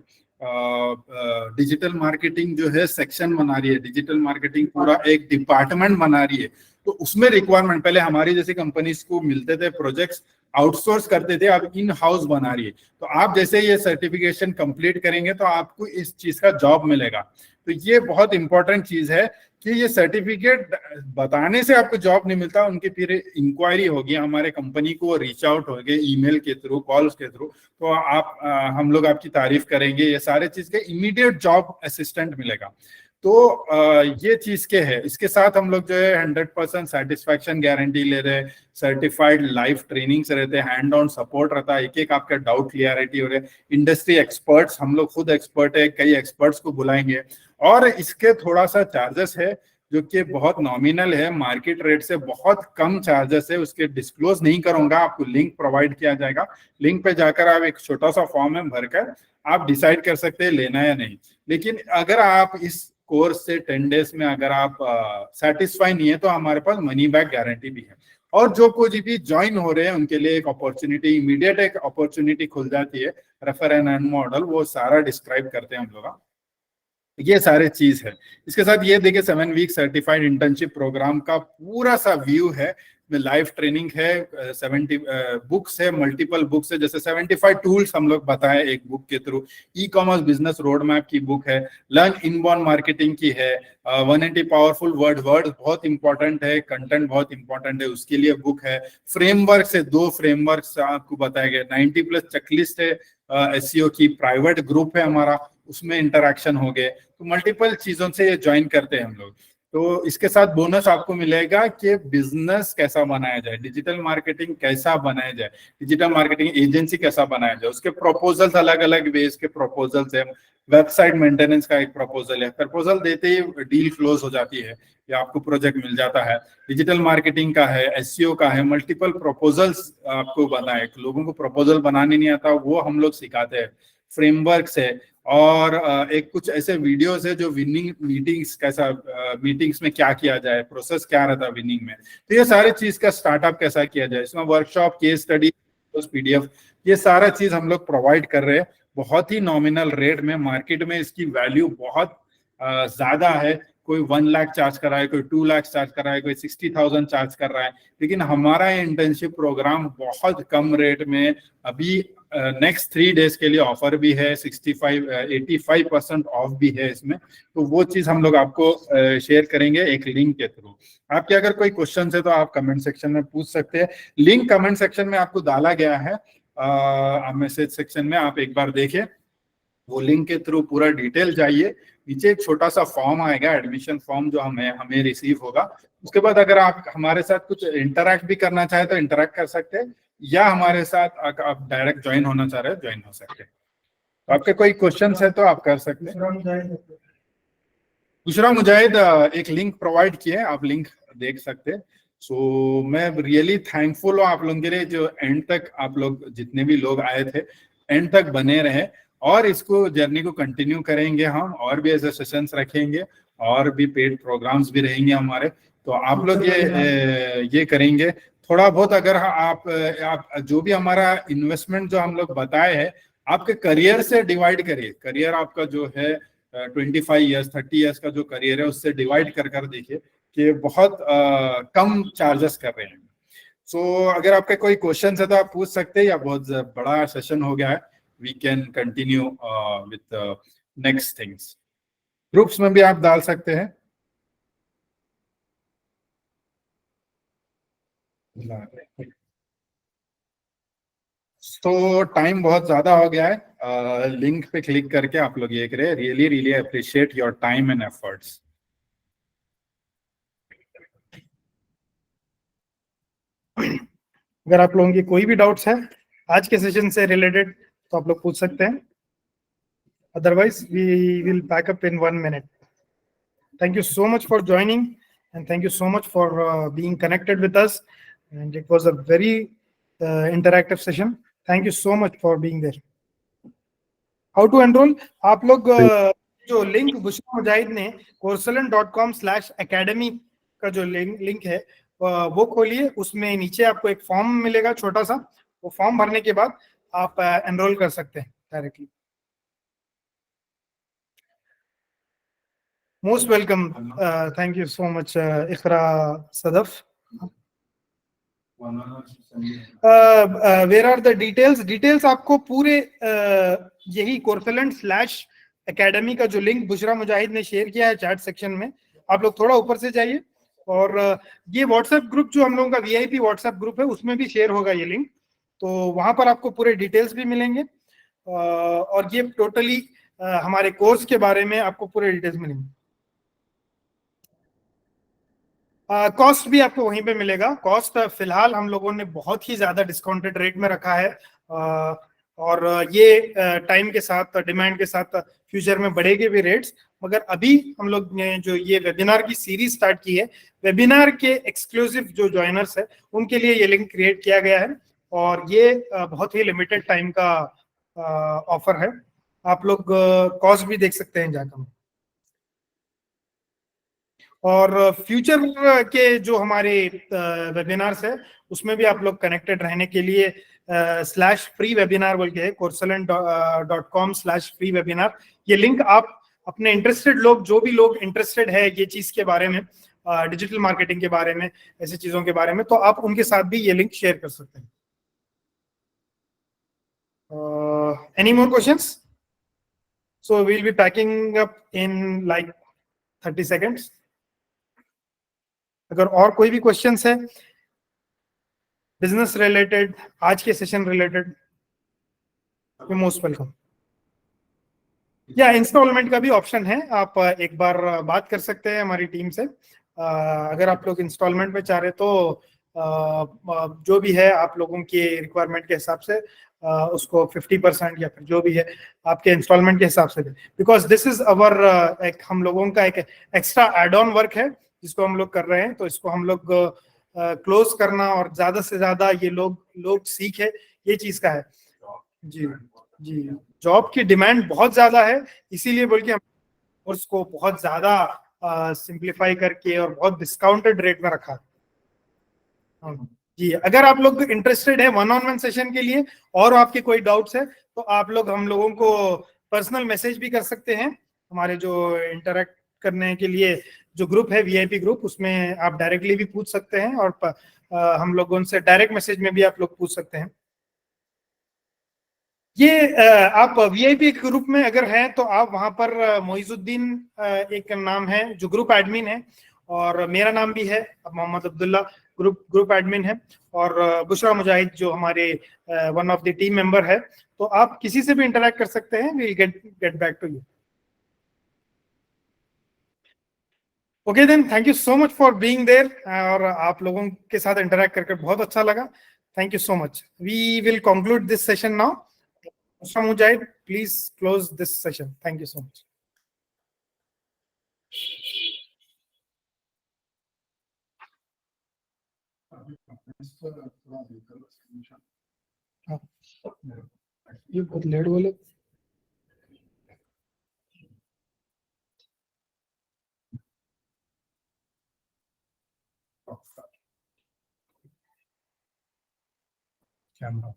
डिजिटल मार्केटिंग जो है सेक्शन बना रही है, डिजिटल मार्केटिंग पूरा एक डिपार्टमेंट बना रही है। तो उसमें रिक्वायरमेंट, पहले हमारी जैसी कंपनीज को मिलते थे प्रोजेक्ट्स, आउटसोर्स करते थे, अब इन हाउस बना रही है। तो आप जैसे ये सर्टिफिकेशन कंप्लीट करेंगे तो आपको इस चीज का जॉब मिलेगा। तो ये बहुत इंपॉर्टेंट चीज है कि ये सर्टिफिकेट बताने से आपको जॉब नहीं मिलता, उनकी फिर इंक्वायरी होगी, हमारे कंपनी को रीच आउट होंगे ईमेल के थ्रू, कॉल्स के थ्रू, तो आप हम लोग आपकी तारीफ करेंगे, ये सारे चीज के इमीडिएट जॉब असिस्टेंट मिलेगा। तो ये चीज के है। इसके साथ हम लोग जो है 100% सेटिस्फैक्शन गारंटी ले रहे हैं, सर्टिफाइड लाइव ट्रेनिंग्स रहते हैं, हैंड ऑन सपोर्ट रहता है, एक एक आपका डाउट क्लियरिटी हो रहे हैं, इंडस्ट्री एक्सपर्ट्स, हम लोग खुद एक्सपर्ट है, कई एक्सपर्ट्स को बुलाएंगे। और इसके थोड़ा सा चार्जेस है जो कि बहुत नॉमिनल है, मार्केट रेट से बहुत कम चार्जेस है, उसके डिस्क्लोज नहीं करूंगा, आपको लिंक प्रोवाइड किया जाएगा, लिंक पे जाकर आप एक छोटा सा फॉर्म है भरकर आप डिसाइड कर सकते हैं लेना या नहीं। लेकिन अगर आप इस कोर्स से 10 डेज में अगर आप सेटिस्फाई नहीं है तो हमारे पास मनी बैक गारंटी भी है। और जो कुछ भी ज्वाइन हो रहे हैं उनके लिए एक अपॉर्चुनिटी, इमीडिएट एक अपॉर्चुनिटी खुल जाती है, रेफर एंड अर्न मॉडल, वो सारा डिस्क्राइब करते हैं हम लोग। ये सारे चीज है। इसके साथ ये देखिए 7 वीक सर्टिफाइड इंटर्नशिप प्रोग्राम का पूरा सा व्यू है, में लाइव ट्रेनिंग है, 70 बुक्स है, मल्टीपल बुक्स है, जैसे 75 टूल्स हम लोग बताए एक बुक के through, e commerce business road map की बुक है, लर्न इनबाउंड मार्केटिंग की है, 180 पावरफुल वर्ड बहुत इंपॉर्टेंट है, कंटेंट बहुत इंपॉर्टेंट है, उसके लिए बुक है, फ्रेमवर्क से 2 फ्रेमवर्क आपको बताए गए, 90+ चेकलिस्ट है, एसईओ की प्राइवेट ग्रुप है हमारा, उसमें इंटरेक्शन हो गए। तो मल्टीपल चीजों से ये ज्वाइन करते हैं हम लोग। तो इसके साथ बोनस आपको मिलेगा कि बिजनेस कैसा बनाया जाए, डिजिटल मार्केटिंग कैसा बनाया जाए, डिजिटल मार्केटिंग एजेंसी कैसा बनाया जाए, उसके प्रपोजल्स अलग अलग बेस के प्रपोजल्स है, वेबसाइट मेंटेनेंस का एक प्रपोजल है, प्रपोजल देते ही डील क्लोज हो जाती है या आपको प्रोजेक्ट मिल जाता है, डिजिटल मार्केटिंग का है, एसईओ का है, मल्टीपल प्रपोजल्स आपको बनाए, लोगों को प्रपोजल बनाने नहीं आता वो हम लोग सिखाते हैं, फ्रेमवर्क्स है, और एक कुछ ऐसे वीडियोस है जो विनिंग मीटिंग्स कैसा, मीटिंग्स में क्या किया जाए, प्रोसेस क्या रहता है विनिंग में, तो ये सारे चीज का स्टार्टअप कैसा किया जाए, इसमें वर्कशॉप, केस स्टडी, पीडीएफ, ये सारा चीज हम लोग प्रोवाइड कर रहे हैं बहुत ही नॉमिनल रेट में। मार्केट में इसकी वैल्यू बहुत ज्यादा है, कोई 1 लाख चार्ज कर रहा है, कोई 2 लाख चार्ज कर रहा है, कोई 60,000 चार्ज कर रहा है, लेकिन हमारा इंटर्नशिप प्रोग्राम बहुत कम रेट में अभी नेक्स्ट 3 डेज के लिए ऑफर भी है, 85% ऑफ भी है इसमें। तो वो चीज हम लोग आपको शेयर करेंगे एक लिंक के थ्रू। आपके अगर कोई क्वेश्चन है तो आप कमेंट सेक्शन में पूछ सकते हैं, लिंक कमेंट सेक्शन में आपको डाला गया है, मैसेज सेक्शन में आप एक बार देखें, वो लिंक के थ्रू पूरा डिटेल जाइए, नीचे एक छोटा सा फॉर्म आएगा, एडमिशन फॉर्म, जो हमें रिसीव होगा। उसके बाद अगर आप हमारे साथ कुछ इंटरैक्ट भी करना चाहे तो इंटरैक्ट कर सकते हैं, या हमारे साथ आप डायरेक्ट ज्वाइन होना चाह रहे हैं ज्वाइन हो सकते हैं। तो आपके कोई क्वेश्चन है तो आप कर सकते हैं। दूसरा मुजाहिद एक लिंक प्रोवाइड किए, आप लिंक देख सकते हैं। सो मैं रियली थैंकफुल हूँ आप लोगों के लिए, जो एंड तक आप लोग जितने भी लोग आए थे एंड तक बने रहे, और इसको जर्नी को कंटिन्यू करेंगे हम, और भी ऐसे सेशंस रखेंगे, और भी पेड प्रोग्राम्स भी रहेंगे हमारे। तो आप लोग ये करेंगे थोड़ा बहुत, अगर आप जो भी हमारा इन्वेस्टमेंट जो हम लोग बताए हैं, आपके करियर से डिवाइड करिए, करियर आपका जो है 25 ईयर्स 30 ईयर्स का जो करियर है उससे डिवाइड कर देखिए कि बहुत कम चार्जेस कर रहे हैं। सो अगर आपके कोई क्वेश्चन है तो आप पूछ सकते हैं, या बहुत बड़ा सेशन हो गया है, we can continue with next things. Groups में भी आप डाल सकते हैं। तो टाइम बहुत ज्यादा हो गया है, लिंक पे क्लिक करके आप लोग ये करें, really really appreciate your time and efforts. अगर आप लोगों की कोई भी डाउट्स है आज के सेशन से रिलेटेड तो आप लोग पूछ सकते हैं, otherwise we will pack up in 1 minute. Thank you so much for joining, and thank you so much for being connected with us, and it was a very interactive session. Thank you so much for being there. How to enroll? आप लोग जो link Bushra मुजाहिद ने courseland.com/academy का जो link है वो खोलिए, उसमें नीचे आपको एक फॉर्म मिलेगा छोटा सा, वो फॉर्म भरने के बाद आप एनरोल कर सकते हैं directly. Most welcome. Thank you so much, Iqra Sadaf. Where are the details? Details आपको पूरे यही Coursolent/Academy का जो लिंक बुशरा मुजाहिद ने शेयर किया है चैट सेक्शन में, आप लोग थोड़ा ऊपर से जाइए और ये व्हाट्सएप ग्रुप जो हम लोगों का वीआईपी व्हाट्सएप ग्रुप है उसमें भी शेयर होगा ये लिंक, तो वहां पर आपको पूरे डिटेल्स भी मिलेंगे और ये टोटली हमारे कोर्स के बारे में आपको पूरे डिटेल्स मिलेंगे। कॉस्ट भी आपको वहीं पे मिलेगा। कॉस्ट फिलहाल हम लोगों ने बहुत ही ज्यादा डिस्काउंटेड रेट में रखा है और ये टाइम के साथ डिमांड के साथ फ्यूचर में बढ़ेंगे भी रेट्स, मगर अभी हम लोग ने जो ये वेबिनार की सीरीज स्टार्ट की है, वेबिनार के एक्सक्लूसिव जो ज्वाइनर्स है उनके लिए ये लिंक क्रिएट किया गया है और ये बहुत ही लिमिटेड टाइम का ऑफर है। आप लोग कॉस्ट भी देख सकते हैं जाकर और फ्यूचर के जो हमारे वेबिनार्स है उसमें भी आप लोग कनेक्टेड रहने के लिए /free webinar बोल के है coursolent.com/free webinar, ये लिंक आप अपने इंटरेस्टेड लोग जो भी लोग इंटरेस्टेड है ये चीज के बारे में, डिजिटल मार्केटिंग के बारे में, ऐसी चीजों के बारे में, तो आप उनके साथ भी ये लिंक शेयर कर सकते हैं। Any more questions? So we'll be packing up in like 30 seconds. अगर और कोई भी क्वेश्चंस है बिजनेस रिलेटेड, आज के session related, you most welcome. या इंस्टॉलमेंट का भी ऑप्शन है, आप एक बार बात कर सकते हैं हमारी टीम से। अगर आप लोग इंस्टॉलमेंट में चाह रहे तो जो भी है आप लोगों के रिक्वायरमेंट के हिसाब से उसको 50% या फिर जो भी है आपके इंस्टॉलमेंट के हिसाब से दे, बिकॉज दिस इज अवर एक हम लोगों का एक एक्स्ट्रा एड ऑन वर्क है जिसको हम लोग कर रहे हैं, तो इसको हम लोग क्लोज करना और ज्यादा से ज्यादा ये लोग सीखे, ये चीज का है। जी जी, जॉब की डिमांड बहुत ज्यादा है, इसीलिए बोल के हम कोर्स को बहुत ज्यादा सिंप्लीफाई करके और बहुत डिस्काउंटेड रेट में रखा जी। अगर आप लोग इंटरेस्टेड है 1-on-1 सेशन के लिए और आपके कोई डाउट्स है तो आप लोग हम लोगों को पर्सनल मैसेज भी कर सकते हैं। हमारे जो इंटरेक्ट करने के लिए जो ग्रुप है वीआईपी ग्रुप, उसमें आप डायरेक्टली भी पूछ सकते हैं और हम लोग उनसे डायरेक्ट मैसेज में भी आप लोग पूछ सकते हैं। ये आप वीआईपी ग्रुप में अगर हैं तो आप वहां पर मोइजुद्दीन एक नाम है जो ग्रुप एडमिन है और मेरा नाम भी है मोहम्मद अब्दुल्ला, ग्रुप एडमिन है, और बुशरा मुजाहिद जो हमारे one of the team member है, तो आप किसी से भी इंटरेक्ट कर सकते हैं। We will get back to you. Okay then, thank you so much for being there और आप लोगों के साथ इंटरेक्ट करके बहुत अच्छा लगा। Thank you so much. We will conclude this session now. Mr. Mujahid, please close this session. Thank you so much. You put lead wale. Camera.